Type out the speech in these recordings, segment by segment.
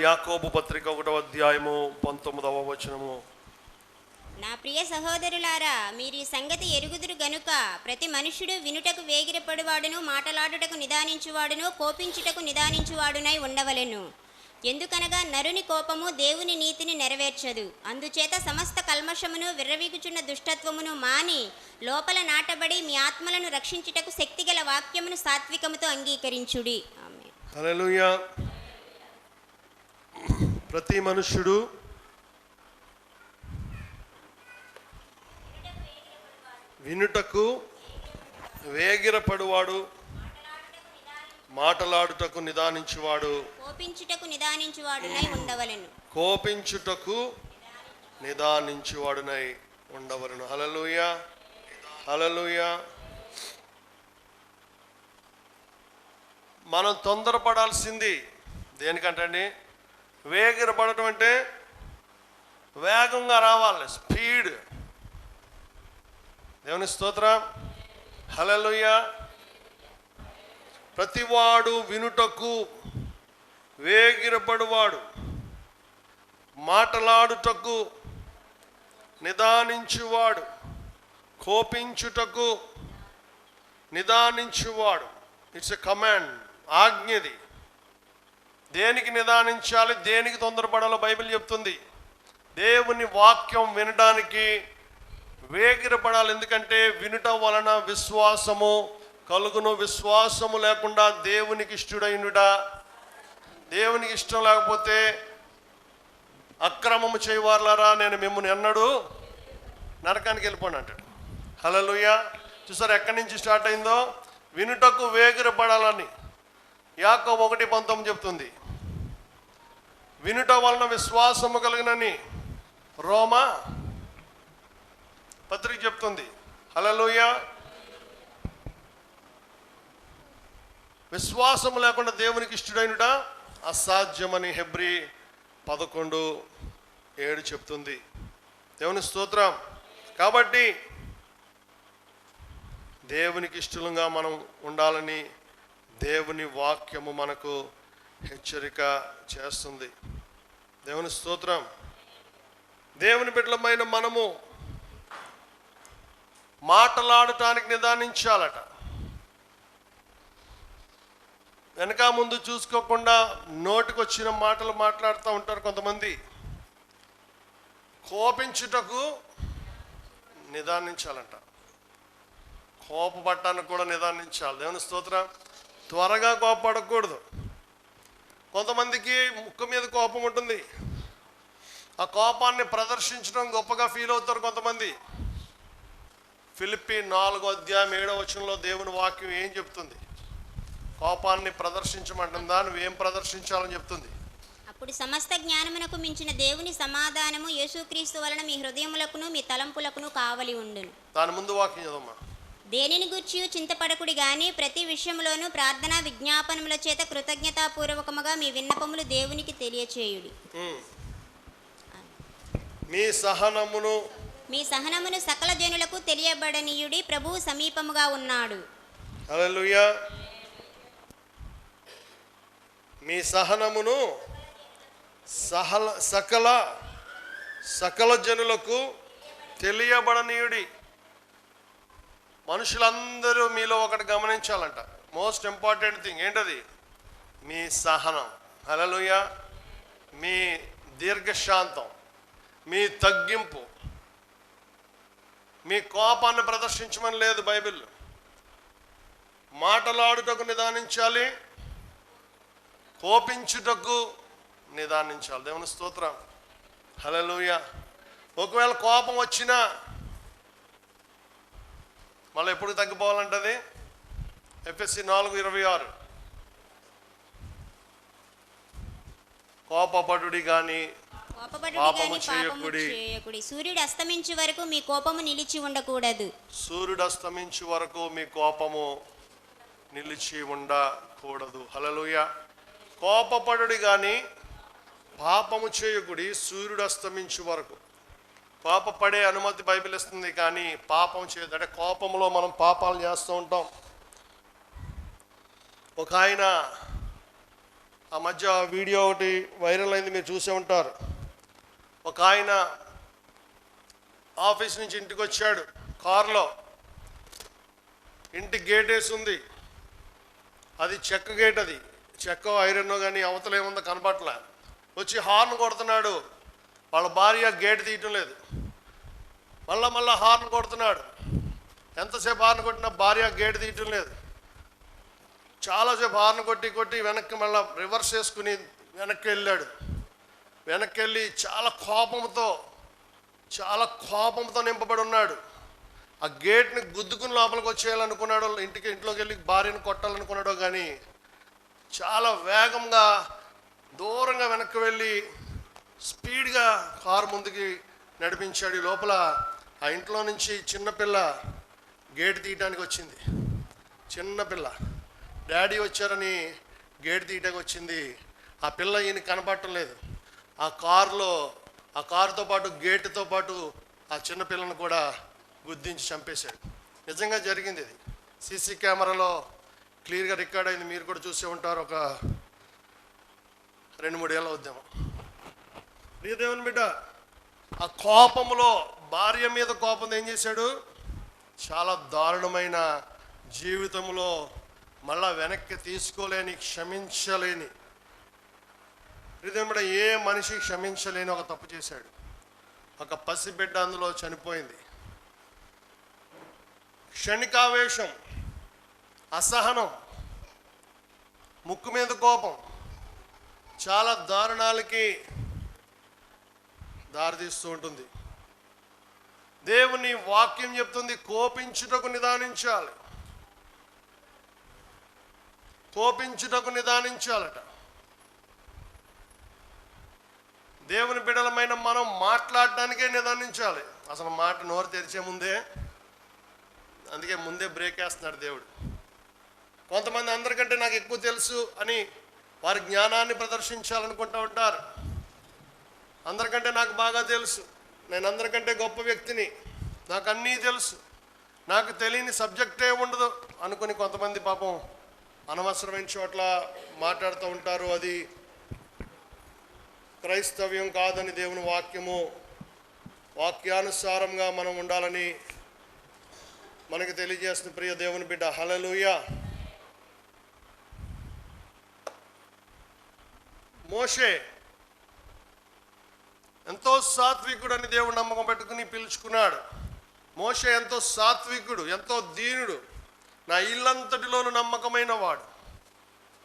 యాకోబు పత్రిక 1వ అధ్యాయము 19వ వచనము. నా ప్రియ సహోదరులారా, మీరు ఈ సంగతి ఎరుగుదురు గనుక ప్రతి మనుష్యుడు వినుటకు వేగిరపడువాడును, మాటలాడుటకు నిదానించువాడును, కోపించుటకు నిదానించువాడునై ఉండవలెను. ఎందుకనగా నరుని కోపము దేవుని నీతిని నెరవేర్చదు. అందుచేత సమస్త కల్మషమును, విర్రవీగుచున్న దుష్టత్వమును మాని లోపల నాటబడి మీ ఆత్మలను రక్షించుటకు శక్తిగల వాక్యమును సాత్వికముతో అంగీకరించుడి. ఆమేన్. హల్లెలూయా. ప్రతి మనుష్యుడు వినుటకు వేగిరపడువాడు, మాటలాడుటకు నిదానించువాడు, కోపించుటకు నిదానించువాడునై ఉండవలెను. కోపించుటకు నిదానించువాడునై ఉండవలెను. హల్లెలూయా, హల్లెలూయా. మనం తొందరపడాల్సింది దేనికంటే, వేగిరపడటం అంటే వేగంగా రావాలి, స్పీడ్. దేవుని స్తోత్రం. హల్లెలూయా. ప్రతివాడు వినుటకు వేగిరపడువాడు, మాటలాడుటకు నిదానించువాడు, కోపించుటకు నిదానించువాడు. It's a command, ఆజ్ఞది. దేనికి నిదానించాలి, దేనికి తొందరపడాలో బైబిల్ చెప్తుంది. దేవుని వాక్యం వినడానికి వేగిరపడాలి. ఎందుకంటే వినుట వలన విశ్వాసము కలుగును. విశ్వాసము లేకుండా దేవునికి ఇష్టడైనట. దేవునికి ఇష్టం లేకపోతే అక్రమము చేయవారులారా నేను మిమ్మల్ని ఎన్నడూ నరకానికి వెళ్ళిపోండి అంటాడు. హల్లెలూయా. చూసారు ఎక్కడి నుంచి స్టార్ట్ అయిందో? వినుటకు వేగిరపడాలని యాకోబు 1:19 చెప్తుంది. వినుట వలన విశ్వాసము కలిగినని రోమా పత్రిక చెప్తుంది. హల్లెలూయా. విశ్వాసము లేకుండా దేవునికి ఇష్టడైనట అసాధ్యమని హెబ్రీ 11:7 చెప్తుంది. దేవుని స్తోత్రం. కాబట్టి దేవునికి ఇష్టలుగా మనం ఉండాలని దేవుని వాక్యము మనకు హెచ్చరిక చేస్తుంది. దేవుని స్తోత్రం. దేవుని బిడ్డలమైన మనము మాటలాడటానికి నిదానించాలట. వెనక ముందు చూసుకోకుండా నోటికొచ్చిన మాటలు మాట్లాడుతూ ఉంటారు కొంతమంది. కోపించుటకు నిదానించాలంట. కోపపడటానికి కూడా నిదానించాలి. దేవుని స్తోత్రం. త్వరగా కోపపడకూడదు. కొంతమందికి ముక్కు మీద కోపం ఉంటుంది. ఆ కోపాన్ని ప్రదర్శించడం గొప్పగా ఫీల్ అవుతారు కొంతమంది. ఫిలిప్పీ 4:7 దేవుని వాక్యం ఏం చెప్తుంది? కోపాన్ని ప్రదర్శించమంటుందా? నువ్వేం ప్రదర్శించాలని చెప్తుంది? అప్పుడు సమస్త జ్ఞానమునకు మించిన దేవుని సమాధానము యేసుక్రీస్తు వలన మీ హృదయములకును మీ తలంపులకును కావలి ఉండును. దాని ముందు వాక్యం చదవమ్మా. దేనిని గూర్చి చింతపడకుడి గాని ప్రతి విషయములోనూ ప్రార్థన విజ్ఞాపనముల చేత కృతజ్ఞతాపూర్వకముగా మీ విన్నపములు దేవునికి తెలియచేయుడి. మీ సహనమును సకల జనులకు తెలియబడనీయుడి. ప్రభువు సమీపముగా ఉన్నాడు. హల్లెలూయా. మీ సహనమును సకల జనులకు తెలియబడనీయుడి. మనుషులందరూ మీలో ఒకటి గమనించాలంట. మోస్ట్ ఇంపార్టెంట్ థింగ్ ఏంటది? మీ సహనం. హల్లెలూయా. మీ దీర్ఘశాంతం, మీ తగ్గింపు. మీ కోపాన్ని ప్రదర్శించమని లేదు బైబిల్. మాటలాడుటకు నిదానించాలి, కోపించుటకు నిదానించాలి. దేవుని స్తోత్రం. హల్లెలూయా. ఒకవేళ కోపం వచ్చినా మళ్ళీ ఎప్పుడు తగ్గిపోవాలంటది? ఎఫెసీ 4:26 కోపపడుడి గాని పాపము చేయకుడి. సూర్యుడు అస్తమించు వరకు మీ కోపము నిలిచి ఉండకూడదు. సూర్యుడు అస్తమించు వరకు మీ కోపము నిలిచి ఉండకూడదు. హల్లెలూయా. కోపపడుడి గాని పాపము చేయకుడి. సూర్యుడు అస్తమించు వరకు. కోపపడే అనుమతి బైబిల్ ఇస్తుంది, కానీ పాపం చేయదు. అంటే కోపంలో మనం పాపాలు చేస్తూ ఉంటాం. ఒక ఆయన ఆ మధ్య వీడియో ఒకటి వైరల్ అయింది, మీరు చూసే ఉంటారు. ఒక ఆయన ఆఫీస్ నుంచి ఇంటికి వచ్చాడు కారులో. ఇంటి గేట్ వేసి ఉంది, అది చెక్క గేట్, అది చెక్క ఐరన్ కానీ అవతల ఏముందో కనపట్లే. వచ్చి హార్న్ కొడుతున్నాడు. వాళ్ళ భార్య గేట్ తీయటం లేదు. మళ్ళా హార్న్ కొడుతున్నాడు. ఎంతసేపు హార్న్ కొట్టినా భార్య గేట్ తీయటం లేదు. చాలాసేపు హార్న్ కొట్టి వెనక్కి మళ్ళీ రివర్స్ చేసుకుని వెనక్కి వెళ్ళాడు. వెనక్కి వెళ్ళి చాలా కోపంతో నింపబడి ఉన్నాడు. ఆ గేట్ని గుద్దుకుని లోపలికి వచ్చేయాలనుకున్నాడు. ఇంట్లోకి వెళ్ళి భార్యను కొట్టాలనుకున్నాడో కానీ చాలా వేగంగా దూరంగా వెనక్కి వెళ్ళి స్పీడ్గా కారు ముందుకి నడిపించాడు. ఈ లోపల ఆ ఇంట్లో నుంచి చిన్నపిల్ల గేట్ తీయటానికి వచ్చింది. చిన్నపిల్ల డాడీ వచ్చారని గేట్ తీయటానికి వచ్చింది. ఆ పిల్ల ఈయన కనపడటం లేదు. ఆ కారుతో పాటు గేటుతో పాటు ఆ చిన్నపిల్లను కూడా గుద్దించి చంపేశాడు. నిజంగా జరిగింది. ఇది సీసీ కెమెరాలో క్లియర్గా రికార్డ్ అయింది. మీరు కూడా చూసే ఉంటారు. ఒక 2-3 ఏళ్ళ ఉద్యమం. దేవుని బిడ్డ, ఆ కోపంలో భార్య మీద కోపం ఏం చేశాడు? చాలా దారుణమైన జీవితంలో మళ్ళా వెనక్కి తీసుకోలేని, క్షమించలేని, దేవుని బిడ్డ ఏ మనిషి క్షమించలేని ఒక తప్పు చేశాడు. ఒక పసిబిడ్డ అందులో చనిపోయింది. క్షణికావేశం, అసహనం, ముక్కు మీద కోపం చాలా దారుణాలకి దారితీస్తూ ఉంటుంది. దేవుని వాక్యం చెప్తుంది, కోపించుటకు నిదానించాలి. కోపించుటకు నిదానించాలట. దేవుని బిడ్డలమైన మనం మాట్లాడడానికే నిదానించాలి. అసలు మాట నోరు తెరిచే ముందే, అందుకే ముందే బ్రేక్ వేస్తున్నాడు దేవుడు. కొంతమంది అందరికంటే నాకు ఎక్కువ తెలుసు అని వారి జ్ఞానాన్ని ప్రదర్శించాలనుకుంటూ ఉంటారు. అందరికంటే నాకు బాగా తెలుసు, నేను అందరికంటే గొప్ప వ్యక్తిని, నాకు అన్నీ తెలుసు, నాకు తెలియని సబ్జెక్టే ఉండదు అనుకుని కొంతమంది పాపం అనవసరమైన చోట్ల మాట్లాడుతూ ఉంటారు. అది క్రైస్తవ్యం కాదని దేవుని వాక్యానుసారంగా మనం ఉండాలని మనకి తెలియజేస్తున్న ప్రియ దేవుని బిడ్డ. హల్లెలూయా. మోషే ఎంతో సాత్వికుడు అని దేవుడు నమ్మకం పెట్టుకుని పిలుచుకున్నాడు. మోషే ఎంతో సాత్వికుడు, ఎంతో దీనుడు, నా ఇల్లంతటిలోనూ నమ్మకమైన వాడు.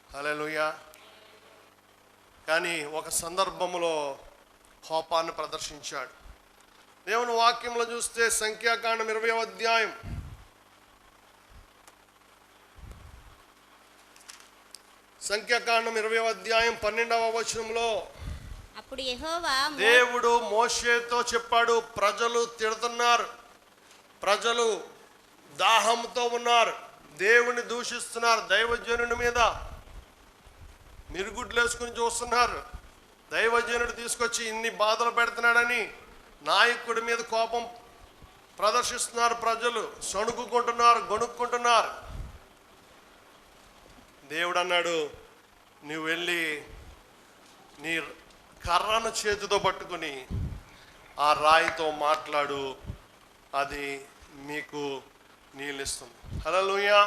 హల్లెలూయా. కానీ ఒక సందర్భంలో కోపాన్ని ప్రదర్శించాడు. దేవుని వాక్యంలో చూస్తే సంఖ్యాకాండం 20వ అధ్యాయం సంఖ్యాకాండం 20వ అధ్యాయం 12వ వచనంలో అప్పుడు యెహోవా దేవుడు మోషేతో చెప్పాడు, ప్రజలు తిడుతున్నారు, ప్రజలు దాహంతో ఉన్నారు, దేవుని దూషిస్తున్నారు, దైవజనుని మీద మిరుగుడ్లు వేసుకుని చూస్తున్నారు, దైవజనుడు తీసుకొచ్చి ఇన్ని బాధలు పెడుతున్నాడని నాయకుడి మీద కోపం ప్రదర్శిస్తున్నారు. ప్రజలు సణుగుకుంటున్నారు, గొణుక్కుంటున్నారు. దేవుడు అన్నాడు, నువ్వు వెళ్ళి నీ కర్రను చేతితో పట్టుకుని ఆ రాయితో మాట్లాడు, అది మీకు నీళ్ళు ఇస్తుంది. హల్లెలూయా.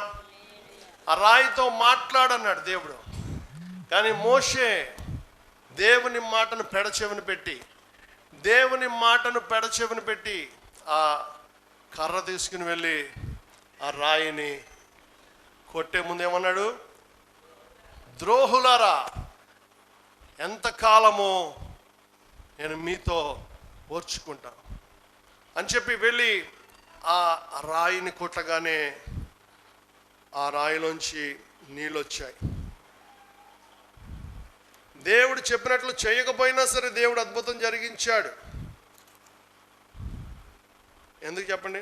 ఆ రాయితో మాట్లాడన్నాడు దేవుడు. కానీ మోషే దేవుని మాటను పెడచెవిని పెట్టి ఆ కర్ర తీసుకుని వెళ్ళి ఆ రాయిని కొట్టే ముందు ఏమన్నాడు? ద్రోహులారా, ఎంతకాలము నేను మీతో ఓర్చుకుంటాను అని చెప్పి వెళ్ళి ఆ రాయిని కొట్టగానే ఆ రాయిలోంచి నీళ్ళు వచ్చాయి. దేవుడు చెప్పినట్లు చేయకపోయినా సరే దేవుడు అద్భుతం జరిగించాడు. ఎందుకు చెప్పండి?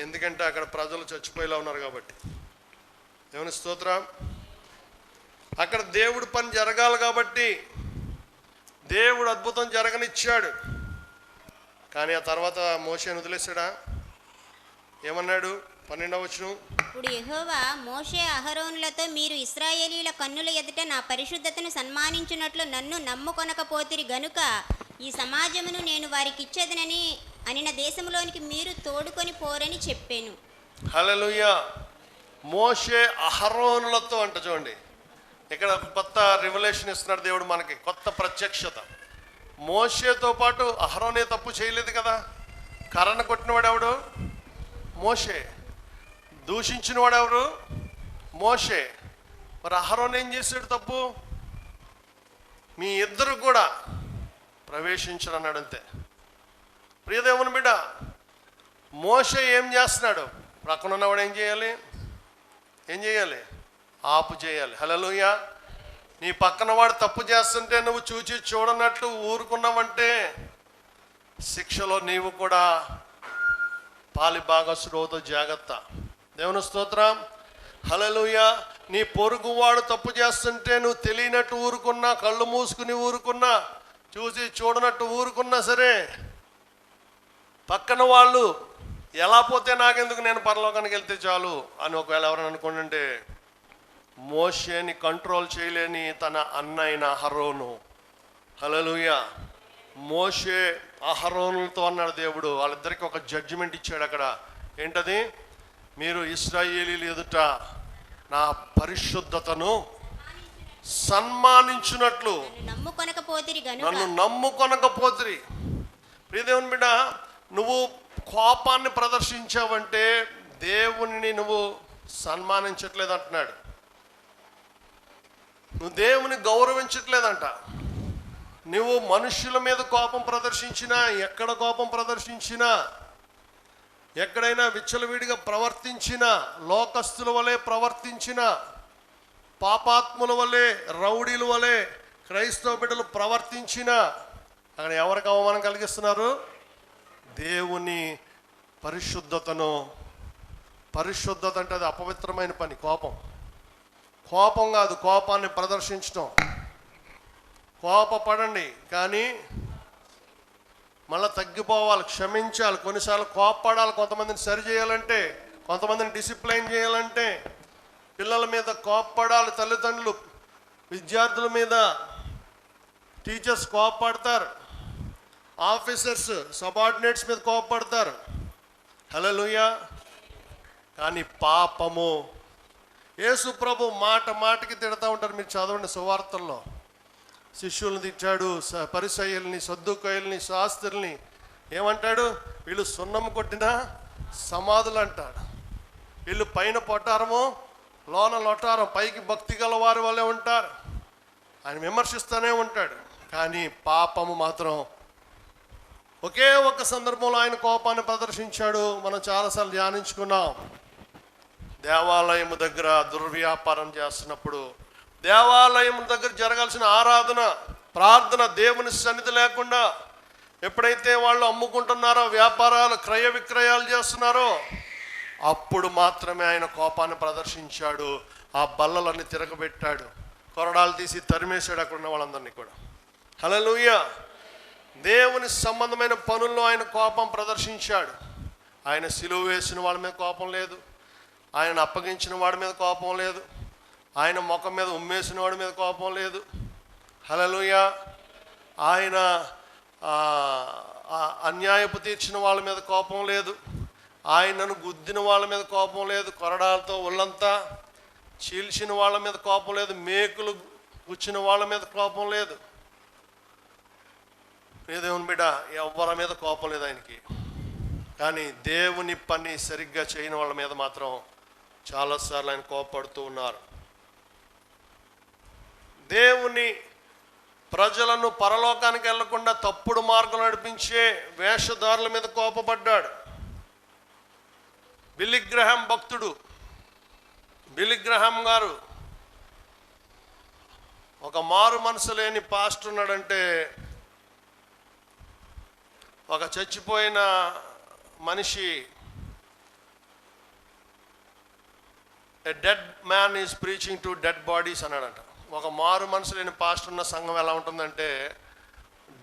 ఎందుకంటే అక్కడ ప్రజలు చచ్చిపోయేలా ఉన్నారు కాబట్టి. దేవుని స్తోత్రం. అక్కడ దేవుడు పని జరగాలి కాబట్టి దేవుడు అద్భుతం జరగనిచ్చాడు. కానీ ఆ తర్వాత మోషేను వదిలేశాడా? ఏమన్నాడు? 12వ వచనం, అప్పుడు యెహోవా మోషే అహరోనులతో, మీరు ఇశ్రాయేలీయుల కన్నుల ఎదుట నా పరిశుద్ధతను సన్మానించున్నట్లు నన్ను నమ్ముకొనకపోతిరి గనుక ఈ సమాజమును నేను వారికిచ్చేదనని అనిన దేశములోనికి మీరు తోడుకొని పోరని చెప్పాను. హల్లెలూయా. మోషే అహరోనులతో అంట. చూడండి, ఇక్కడ కొత్త రివల్యూషన్ ఇస్తున్నాడు దేవుడు మనకి, కొత్త ప్రత్యక్షత. మోషేతో పాటు అహరోనే తప్పు చేయలేదు కదా. కర్రను కొట్టినవాడు ఎవడు? మోషే. దూషించిన వాడు ఎవరు? మోషే. మరి అహరోన్ ఏం చేశాడు తప్పు? మీ ఇద్దరు కూడా ప్రవేశించరు అన్నాడు అంతే. ప్రియదేవుని బిడ్డ, మోషే ఏం చేస్తున్నాడు? ప్రక్కన ఉన్నవాడు ఏం చేయాలి? ఆపు చేయాలి. హల్లెలూయా. నీ పక్కన వాడు తప్పు చేస్తుంటే నువ్వు చూచి చూడనట్లు ఊరుకున్నావంటే శిక్షలో నీవు కూడా పాలి భాగస్వామితో జాగ్రత్త. దేవుని స్తోత్రం. హల్లెలూయా. నీ పొరుగువాడు తప్పు చేస్తుంటే నువ్వు తెలియనట్టు ఊరుకున్నా, కళ్ళు మూసుకుని ఊరుకున్నా, చూసి చూడనట్టు ఊరుకున్నా సరే, పక్కన వాళ్ళు ఎలా పోతే నాకెందుకు, నేను పరలోకానికి వెళ్తే చాలు అని ఒకవేళ ఎవరైనా అనుకుంటుంటే, మోషేని కంట్రోల్ చేయలేని తన అన్న అయిన అహరోను. హల్లెలూయా. మోషే అహరోనులతో అన్నాడు దేవుడు, వాళ్ళిద్దరికి ఒక జడ్జిమెంట్ ఇచ్చాడు అక్కడ. ఏంటది? మీరు ఇశ్రాయేలీయుల ఎదుట నా పరిశుద్ధతను సన్మానించున్నట్లు నన్ను నమ్ముకొనకపోతిరి. ప్రియదేవుని బిడ్డ, నువ్వు కోపాన్ని ప్రదర్శించావంటే దేవుని నువ్వు సన్మానించట్లేదు అంటున్నాడు. నువ్వు దేవుని గౌరవించట్లేదంట. నువ్వు మనుషుల మీద కోపం ప్రదర్శించినా, ఎక్కడ కోపం ప్రదర్శించినా, ఎక్కడైనా విచ్చలవిడిగా ప్రవర్తించినా, లోకస్తుల వలె ప్రవర్తించినా, పాపాత్ముల వలె, రౌడీల వలె క్రైస్తవ బిడ్డలు ప్రవర్తించినా, అక్కడ ఎవరికి అవమానం కలిగిస్తున్నారు? దేవుని పరిశుద్ధతను. పరిశుద్ధత అంటే అది అపవిత్రమైన పని. కోపం కాదు, కోపాన్ని ప్రదర్శించడం. కోపపడండి కానీ మళ్ళీ తగ్గిపోవాలి, క్షమించాలి. కొన్నిసార్లు కోపపడాలి. కొంతమందిని సరి చేయాలంటే, కొంతమందిని డిసిప్లైన్ చేయాలంటే పిల్లల మీద కోపపడాలి. తల్లిదండ్రులు విద్యార్థుల మీద, టీచర్స్ కోపపడతారు, ఆఫీసర్స్ సబార్డినేట్స్ మీద కోపపడతారు. హల్లెలూయా. కానీ పాపము, యేసు ప్రభు మాటకి తిడతా ఉంటారు. మీరు చదవండి సువార్తల్లో. శిష్యుల్ని తిట్టాడు, పరిసయ్యుల్ని, సద్దుకాయుల్ని, శాస్త్రుల్ని. ఏమంటాడు? వీళ్ళు సున్నము కొట్టిన సమాధులు అంటాడు. వీళ్ళు పైన పొట్టారము, లోన లొట్టారం, పైకి భక్తి గల వారి వల్లే ఉంటారు. ఆయన విమర్శిస్తూనే ఉంటాడు. కానీ పాపము మాత్రం ఒకే ఒక సందర్భంలో ఆయన కోపాన్ని ప్రదర్శించాడు. మనం చాలాసార్లు ధ్యానించుకున్నాం. దేవాలయం దగ్గర దుర్వ్యాపారం చేస్తున్నప్పుడు, దేవాలయం దగ్గర జరగాల్సిన ఆరాధన, ప్రార్థన, దేవుని సన్నిధి లేకుండా ఎప్పుడైతే వాళ్ళు అమ్ముకుంటున్నారో, వ్యాపారాలు, క్రయ విక్రయాలు చేస్తున్నారో, అప్పుడు మాత్రమే ఆయన కోపాన్ని ప్రదర్శించాడు. ఆ బల్లలన్నీ తిరగబెట్టాడు, కొరడాలు తీసి తరిమేశాడు అక్కడ ఉన్న వాళ్ళందరినీ కూడా. హల్లెలూయా. దేవుని సంబంధమైన పనుల్లో ఆయన కోపం ప్రదర్శించాడు. ఆయన సిలువ వేసిన వాళ్ళ మీద కోపం లేదు, ఆయన అప్పగించిన వాడి మీద కోపం లేదు, ఆయన ముఖం మీద ఉమ్మేసిన వాడి మీద కోపం లేదు. హల్లెలూయా. ఆయన అన్యాయపు తీర్చిన వాళ్ళ మీద కోపం లేదు, ఆయనను గుద్దిన వాళ్ళ మీద కోపం లేదు, కొరడాలతో ఒళ్ళంతా చీల్చిన వాళ్ళ మీద కోపం లేదు, మేకులు గుచ్చిన వాళ్ళ మీద కోపం లేదు. దేవుని బిడ్డ, ఎవరి మీద కోపం లేదు ఆయనకి. కానీ దేవుని పని సరిగ్గా చేయని వాళ్ళ మీద మాత్రం చాలాసార్లు ఆయన కోపపడుతూ ఉన్నారు. దేవుని ప్రజలను పరలోకానికి వెళ్లకుండా తప్పుడు మార్గం నడిపించే వేషధారుల మీద కోపపడ్డాడు. బిల్లీ గ్రహాం భక్తుడు, బిల్లీ గ్రహాం గారు ఒక మారు మనసు లేని పాస్టర్ ఉన్నాడంటే, ఒక చచ్చిపోయిన మనిషి, ఎ dead man is preaching to dead bodies అన్నాడంట. ఒక మారు మనసు లేని పాస్టర్ ఉన్న సంఘం ఎలా ఉంటుందంటే,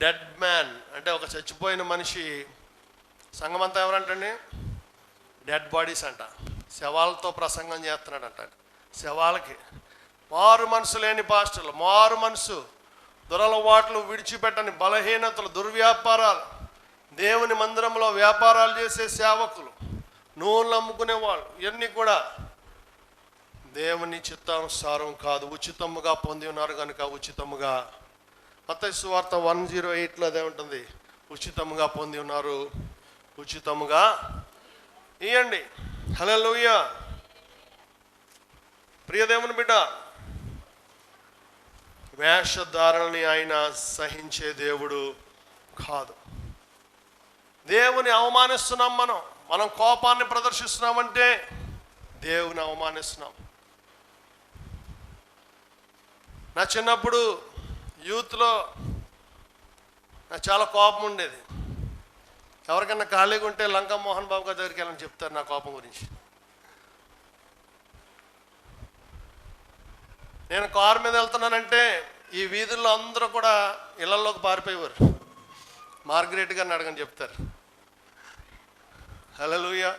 డెడ్ మ్యాన్ అంటే ఒక చచ్చిపోయిన మనిషి, సంఘం అంతా ఎవరంటండి? డెడ్ బాడీస్ అంట. శవాలతో ప్రసంగం చేస్తున్నాడంట. శవాలకి మారు మనసు లేని పాస్టర్లు, మారు మనసు, దురలవాట్లు విడిచిపెట్టని బలహీనతలు, దుర్వ్యాపారాలు, దేవుని మందిరంలో వ్యాపారాలు చేసే సేవకులు, నూనెలు అమ్ముకునే వాళ్ళు, ఇవన్నీ కూడా దేవుని చిత్తానుసారం కాదు. ఉచితముగా పొంది ఉన్నారు కనుక ఉచితముగా. మత్తయి సువార్త 1:08 అదే ఉంటుంది, ఉచితముగా పొంది ఉన్నారు, ఉచితముగా ఇయ్యండి. హల్లెలూయా. ప్రియ దేవుని బిడ్డ, వేషధారణని ఆయన సహించే దేవుడు కాదు. దేవుని అవమానిస్తున్నాం. మనం కోపాన్ని ప్రదర్శిస్తున్నామంటే దేవుని అవమానిస్తున్నాం. నా చిన్నప్పుడు యూత్లో నాకు చాలా కోపం ఉండేది. ఎవరికన్నా ఖాళీగా ఉంటే లంకా మోహన్ బాబు గారి దగ్గరికి వెళ్ళని చెప్తారు నా కోపం గురించి. నేను కారు మీద వెళ్తున్నానంటే ఈ వీధుల్లో అందరూ కూడా ఇళ్లలోకి పారిపోయేవారు. మార్గరెట్ గారిని అడగని చెప్తారు. హల్లెలూయా.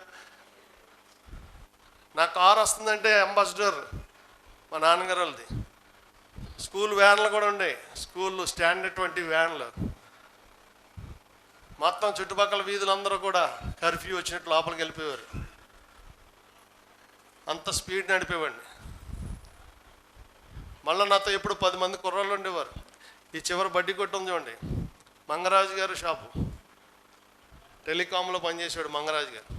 నా కారు వస్తుందంటే అంబాసిడర్ మా నాన్నగారు వాళ్ళది. స్కూల్ వ్యాన్లు కూడా ఉండే, స్కూల్ స్టాండర్డ్ 20 వ్యాన్లు. మొత్తం చుట్టుపక్కల వీధులందరూ కూడా కర్ఫ్యూ వచ్చినట్టు లోపలికి వెళ్ళిపోయేవారు. అంత స్పీడ్ నడిపేవాడిని. మళ్ళీ నాతో ఎప్పుడు 10 మంది కుర్రాళ్ళు ఉండేవారు. ఈ చివరి బడ్డీ కొట్టు ఉంది చూడండి, మంగరాజు గారు షాపు, టెలికాంలో పనిచేసాడు మంగరాజు గారు.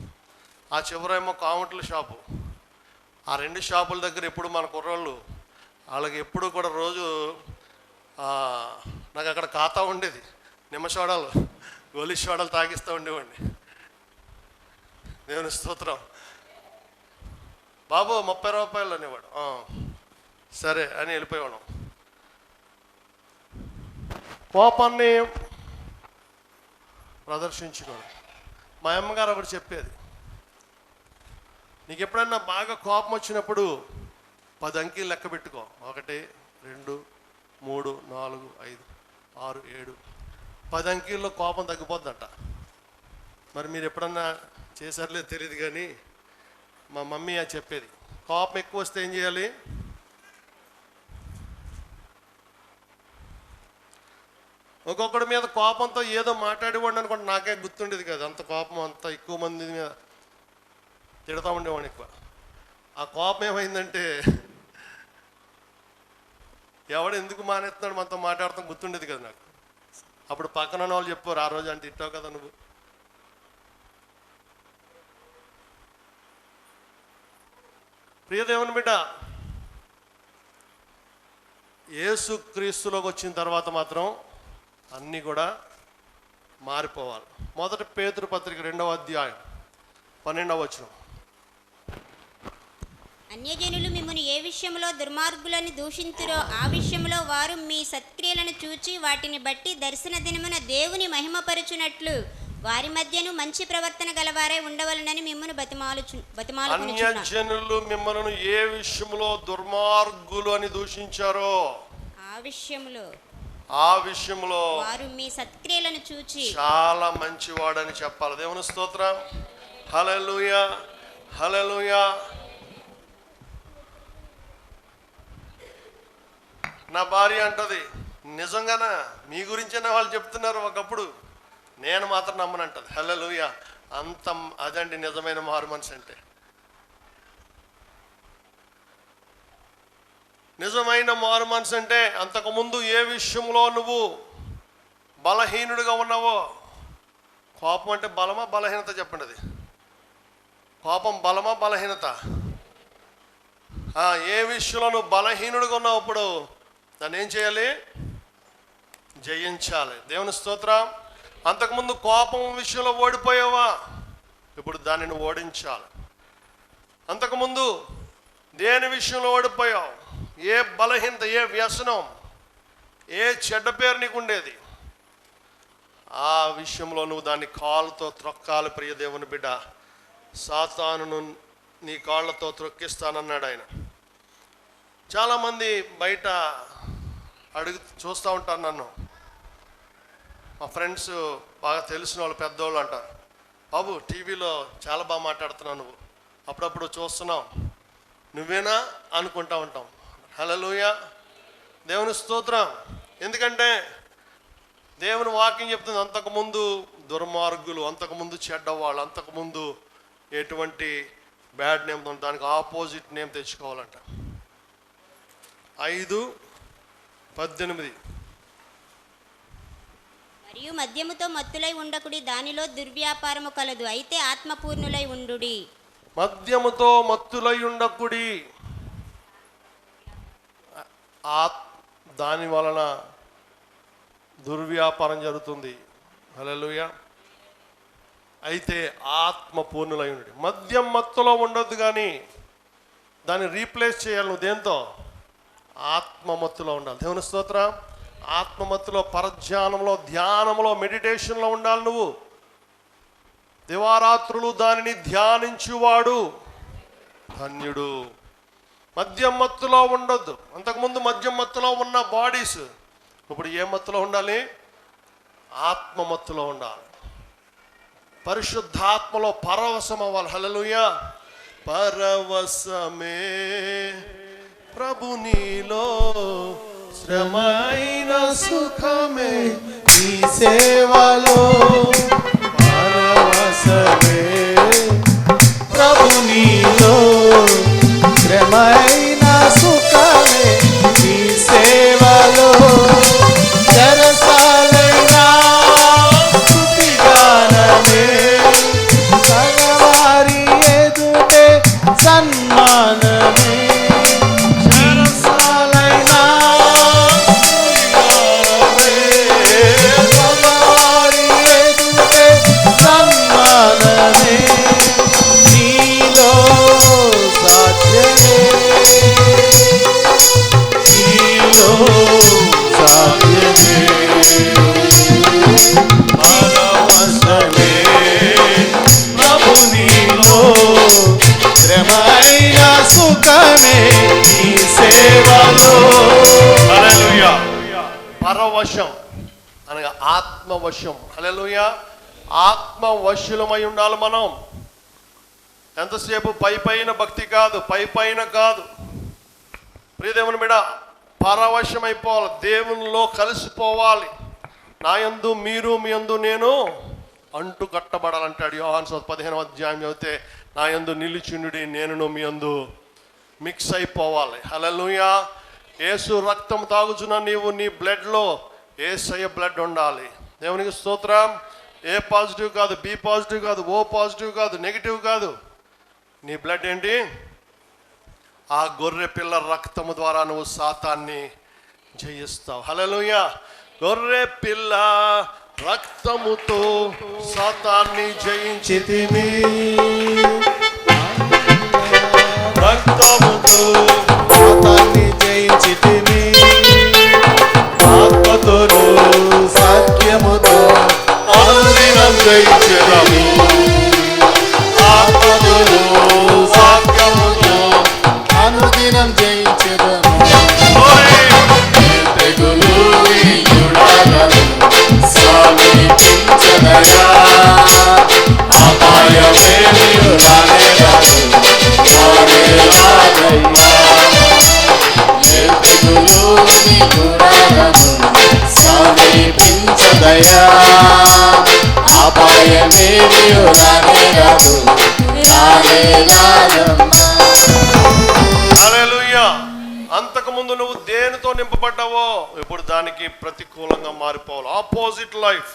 ఆ చివరేమో కామెంట్ల షాపు. ఆ 2 షాపుల దగ్గర ఎప్పుడు మన కుర్రాళ్ళు, వాళ్ళకి ఎప్పుడు కూడా రోజు నాకు అక్కడ ఖాతా ఉండేది. నిమ్మ సోడాలు, గోలి సోడాలు తాగిస్తూ ఉండేవాడిని. దేవుని స్తోత్రం. బాబు 30 రూపాయలు అనేవాడు. సరే అని వెళ్ళిపోయాడు. కోపాన్ని ప్రదర్శించుకోడు. మా అమ్మగారు ఒకటి చెప్పేది, నీకు ఎప్పుడన్నా బాగా కోపం వచ్చినప్పుడు 10 అంకెలు లెక్క పెట్టుకో. 1 2 3 4 5 6 7 10 అంకెల్లో కోపం తగ్గిపోద్దంట. మరి మీరు ఎప్పుడన్నా చేశారులేదు తెలియదు కానీ మా మమ్మీ అది చెప్పేది. కోపం ఎక్కువ వస్తే ఏం చేయాలి? ఒక్కొక్కడి మీద కోపంతో ఏదో మాట్లాడేవాడిని అనుకోండి, నాకే గుర్తుండేది కదా. అంత కోపం, అంత ఎక్కువ మంది మీద తిడతా ఉండేవాడిని ఎక్కువ. ఆ కోపం ఏమైందంటే ఎవడు ఎందుకు మానేస్తున్నాడు మనతో మాట్లాడతాం గుర్తుండేది కదా నాకు. అప్పుడు పక్కన ఉన్న వాళ్ళు చెప్పారు, ఆ రోజు అంటే తిట్టావు కదా నువ్వు. ప్రియ దేవుని బిడ్డ, యేసు క్రీస్తులోకి వచ్చిన తర్వాత మాత్రం అన్నీ కూడా మారిపోవాలి. 1 పేతురు పత్రిక 2వ అధ్యాయం 12వ వచనం. అన్యజనులు మిమ్మల్ని ఏ విషయంలో దుర్మార్గులను దూషింతురో ఆ విషయంలో వారు మీ సత్క్రియలను చూచి వాటిని బట్టి దర్శన దినమున దేవుని మహిమపరచునట్లు వారి మధ్యను మంచి ప్రవర్తన గలవారై ఉండవలనని మిమ్మల్ని బతిమాలుకొనుచున్నాను. అన్యజనులు మిమ్మల్ని ఏ విషయంలో దుర్మార్గులు అని దూషించారో ఆ విషయంలో వారు మీ సత్క్రియలను చూచి చాలా మంచివాడని చెప్పాలి. దేవుని స్తోత్రం. హల్లెలూయా, హల్లెలూయా. నా భార్య అంటది, నిజంగానా మీ గురించేనా వాళ్ళు చెప్తున్నారు ఒకప్పుడు, నేను మాత్రం నమ్మనంటది. హల్లెలూయా. అంత అదండి నిజమైన మారు మనసు అంటే. నిజమైన మారు మనసు అంటే అంతకుముందు ఏ విషయంలో నువ్వు బలహీనుడిగా ఉన్నావో, కోపం అంటే బలమా బలహీనత చెప్పండి. అది కోపం బలమా బలహీనత? ఏ విషయంలో నువ్వు బలహీనుడిగా ఉన్నావు అప్పుడు దాన్ని ఏం చేయాలి? జయించాలి. దేవుని స్తోత్రం. అంతకుముందు కోపం విషయంలో ఓడిపోయావా, ఇప్పుడు దానిని ఓడించాలి. అంతకుముందు దేని విషయంలో ఓడిపోయావు, ఏ బలహీనత, ఏ వ్యసనం, ఏ చెడ్డ పేరు నీకు ఉండేది, ఆ విషయంలో నువ్వు దాన్ని కాళ్ళతో త్రొక్కాలి. ప్రియ దేవుని బిడ్డ, సాతానును నీ కాళ్ళతో త్రొక్కిస్తానన్నాడు ఆయన. చాలామంది బయట చూస్తూ ఉంటారు నన్ను. మా ఫ్రెండ్స్ బాగా తెలిసిన వాళ్ళు పెద్దవాళ్ళు అంటారు, బాబు టీవీలో చాలా బాగా మాట్లాడుతున్నావు నువ్వు, అప్పుడప్పుడు చూస్తున్నాం, నువ్వేనా అనుకుంటా ఉంటాం. హల్లెలూయా, దేవుని స్తోత్రం. ఎందుకంటే దేవుని వాక్యం చెప్తుంది, అంతకుముందు దుర్మార్గులు, అంతకుముందు చెడ్డవాళ్ళు, అంతకుముందు ఎటువంటి బ్యాడ్ నేమ్ దానికి ఆపోజిట్ నేమ్ తెచ్చుకోవాలంట. 5:18 మరియు మద్యముతో మత్తులై ఉండకుడి, దానిలో దుర్వ్యాపారము కలదు, అయితే ఆత్మపూర్ణులై ఉండుడి. మద్యముతో మత్తులై ఉండకుడి, దాని వలన దుర్వ్యాపారం జరుగుతుంది. హల్లెలూయా. అయితే ఆత్మపూర్ణులై ఉండండి. మద్యం మత్తులో ఉండొద్దు, కానీ దాన్ని రీప్లేస్ చేయాలి. నువ్వు దేంతో? ఆత్మమత్తులో ఉండాలి. దేవుని స్తోత్రం. ఆత్మమత్తులో, పరధ్యానంలో, ధ్యానంలో, మెడిటేషన్లో ఉండాలి. నువ్వు దివారాత్రులు దానిని ధ్యానించువాడు ధన్యుడు. మద్యం మత్తులో ఉండొద్దు. అంతకుముందు మద్యం మత్తులో ఉన్న బాడీస్ ఇప్పుడు ఏ మత్తులో ఉండాలి? ఆత్మమత్తులో ఉండాలి. పరిశుద్ధాత్మలో పరవశం అవ్వాలి. హల్లెలూయా. పరవశమే ప్రభు నీలో, శ్రమైన సుఖమే ఈ సేవలో. పరవశమే ప్రభు నీలో, శ్రమైన సుఖమే ఈ సేవలో. చెరసాలైనా స్తుతిగానమే, సగవారి ఎదుటే సన్మానమే. చెరసాలైనా స్తుతిగానమే, సగవారి ఎదుటే సన్మానమే. నీలో సాధ్యమే, నీలో సాధ్యమే. పరవశమే ప్రభు నీలో, శ్రమైన సుఖమే ఈ సేవలో. హల్లెలూయా. పరవశం అనగా ఆత్మవశం. హల్లెలూయా. ఆత్మవశులమై ఉండాలి మనం. ఎంతసేపు పైన భక్తి కాదు, పైన కాదు. ప్రియదేవుని బిడ్డ, పరవశమైపోవాలి, దేవునిలో కలిసిపోవాలి. నా యందు మీరు, మీ యందు నేను అంటు కట్టబడాలంటాడు యోహాను 15వ అధ్యాయం చదివితే. నా యందు నిలిచుండుడి, నేనును మీ యందు మిక్స్ అయిపోవాలి. హల్లెలూయా. యేసు రక్తం తాగుచున్న నీవు, నీ బ్లడ్లో యేసయ్య బ్లడ్ ఉండాలి. దేవునికి స్తోత్రం. ఏ పాజిటివ్ కాదు, బి పాజిటివ్ కాదు, ఓ పాజిటివ్ కాదు, నెగిటివ్ కాదు. నీ బ్లడ్ ఏంటి? ఆ గొర్రె పిల్ల రక్తము ద్వారా నువ్వు సాతాన్ని జయిస్తావు. హల్లెలూయా. గొర్రె పిల్ల రక్తముతో సాతాన్ని జయించితిమి, రక్తముతో సాతాన్ని జయించితిమి. ఆత్మతోను సత్యముతో అనుదినం జయించెదము. ఆత్మతోను సత్యముతో అనుదినం జయించెదము. తెగులు యుడాలను సమీపించదయా, అపాయమేమియు రానే రాదు, రానే రాదయ్యా. ఏ తెగులు యుడాలను సమీపించదయా, అపాయమేమియు రానే రాదు, రానే రాదమ్మా. హల్లెలూయా. అంతకుముందు నువ్వు దేనితో నింపబడ్డావో ఇప్పుడు దానికి ప్రతికూలంగా మారిపోవాలి. Opposite life.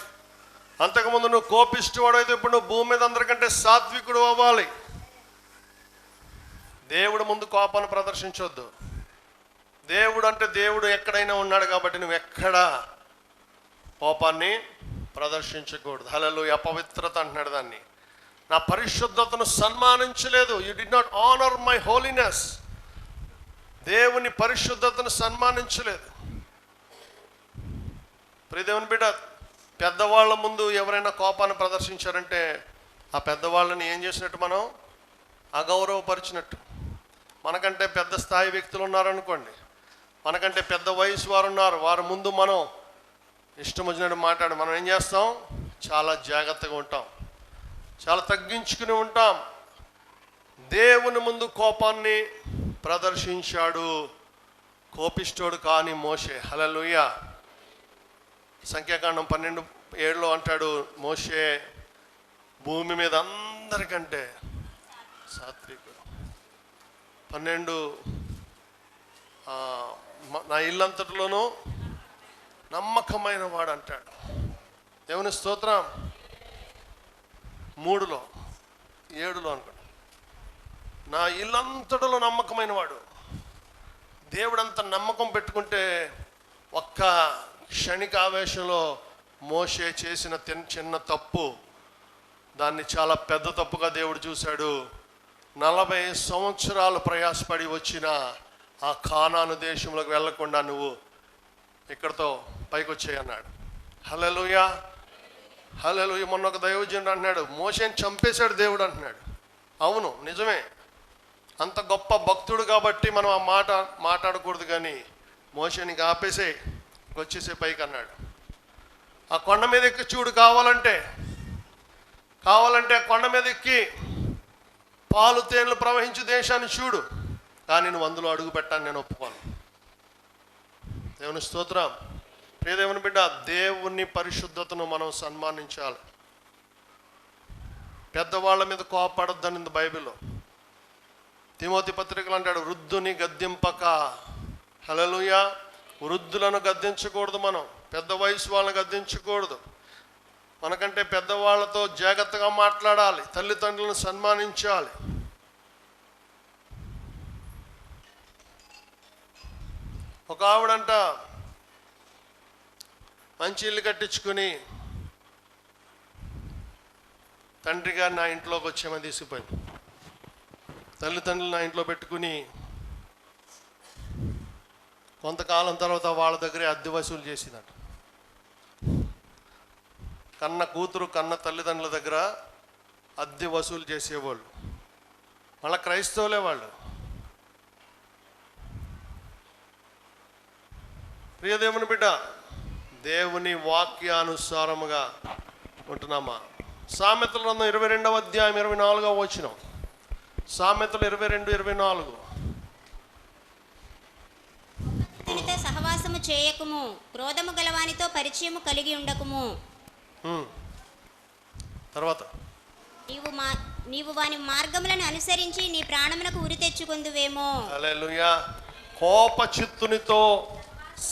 అంతకుముందు నువ్వు కోపిష్టివాడు అయితే ఇప్పుడు నువ్వు భూమి మీద అందరికంటే సాత్వికుడు అవ్వాలి. దేవుడు ముందు కోపాన్ని ప్రదర్శించొద్దు. దేవుడు అంటే దేవుడు ఎక్కడైనా ఉన్నాడు కాబట్టి నువ్వు ఎక్కడ కోపాన్ని ప్రదర్శించకూడదు. హల్లెలూయా. అపవిత్రత అంటున్నాడు దాన్ని. నా పరిశుద్ధతను సన్మానించలేదు. You did not honour my holiness. దేవుని పరిశుద్ధతను సన్మానించలేదు. ప్రియదేవుని బిడ్డ, పెద్దవాళ్ళ ముందు ఎవరైనా కోపాన్ని ప్రదర్శించారంటే ఆ పెద్దవాళ్ళని ఏం చేసినట్టు? మనం అగౌరవపరిచినట్టు. మనకంటే పెద్ద స్థాయి వ్యక్తులు ఉన్నారనుకోండి, మనకంటే పెద్ద వయసు వారు ఉన్నారు, వారి ముందు మనం ఇష్టం వచ్చినట్టు మాట్లాడి మనం ఏం చేస్తాం? చాలా జాగ్రత్తగా ఉంటాం, చాలా తగ్గించుకుని ఉంటాం. దేవుని ముందు కోపాన్ని ప్రదర్శించాడు, కోపిష్టోడు కాని మోషే. హల్లెలూయా. సంఖ్యాకాండం 12:7 అంటాడు, మోషే భూమి మీద అందరికంటే సాత్వికుడు. 12 నా ఇల్లంతటిలోనూ నమ్మకమైన వాడు అంటాడు. దేవుని స్తోత్రం. 3లో 7లో అనుకోండి, నా ఇల్లంతటిలో నమ్మకమైన వాడు. దేవుడంత నమ్మకం పెట్టుకుంటే ఒక్క క్షణిక ఆవేశంలో మోషే చేసిన చిన్న తప్పు, దాన్ని చాలా పెద్ద తప్పుగా దేవుడు చూశాడు. 40 సంవత్సరాలు ప్రయాసపడి వచ్చిన ఆ కానాను దేశంలోకి వెళ్ళకుండా నువ్వు ఇక్కడతో పైకి వచ్చేయన్నాడు. హల్లెలూయా, హల్లెలూయా. మొన్న ఒక దైవజనుడు అన్నాడు, మోషేని చంపేశాడు దేవుడు అంటున్నాడు. అవును, నిజమే. అంత గొప్ప భక్తుడు కాబట్టి మనం ఆ మాట మాట్లాడకూడదు, కానీ మోషేని ఆపేసే వచ్చేసే పైకి అన్నాడు. ఆ కొండ మీద ఎక్కి చూడు, కావాలంటే ఆ కొండ మీద ఎక్కి పాలు తేనెలు ప్రవహించే దేశాన్ని చూడు, కానీ నువ్వు అందులో అడుగు పెట్టాను, నేను ఒప్పుకోను. దేవుని స్తోత్రం. ప్రియ దేవుని బిడ్డ, దేవుని పరిశుద్ధతను మనం సన్మానించాలి. పెద్దవాళ్ళ మీద కోపపడొద్దనింది బైబిల్లో. తిమోతి పత్రికలు అంటాడు, వృద్ధుని గద్దింపక. హల్లెలూయా. వృద్ధులను గద్దించకూడదు, మనం పెద్ద వయసు వాళ్ళని గద్దించకూడదు. మనకంటే పెద్దవాళ్ళతో జాగ్రత్తగా మాట్లాడాలి, తల్లిదండ్రులను సన్మానించాలి. ఒక ఆవిడంట మంచి ఇల్లు కట్టించుకుని తండ్రి గారు నా ఇంట్లోకి వచ్చేమని తీసుకుపోయింది. తల్లిదండ్రులు నా ఇంట్లో పెట్టుకుని కొంతకాలం తర్వాత వాళ్ళ దగ్గరే అద్దె వసూలు చేసిందట. కన్న కూతురు కన్న తల్లిదండ్రుల దగ్గర అద్దె వసూలు చేసేవాళ్ళు. మళ్ళీ క్రైస్తవులే వాళ్ళు. ప్రియ దేవుని బిడ్డ, దేవుని వాక్యానుసారముగా ఉంటున్నామా? సామెతల గ్రంథం 22వ అధ్యాయం 24వ వచనం. సామెతలు 22:24. అతనితో సహవాసము చేయకుము, క్రోధము గలవానితో పరిచయము కలిగి ఉండకుము. తర్వాత, నీవు వాని మార్గములను అనుసరించి నీ ప్రాణమునకు ఉరి తెచ్చుకొందువేమో. హల్లెలూయా. కోప చిత్తునితో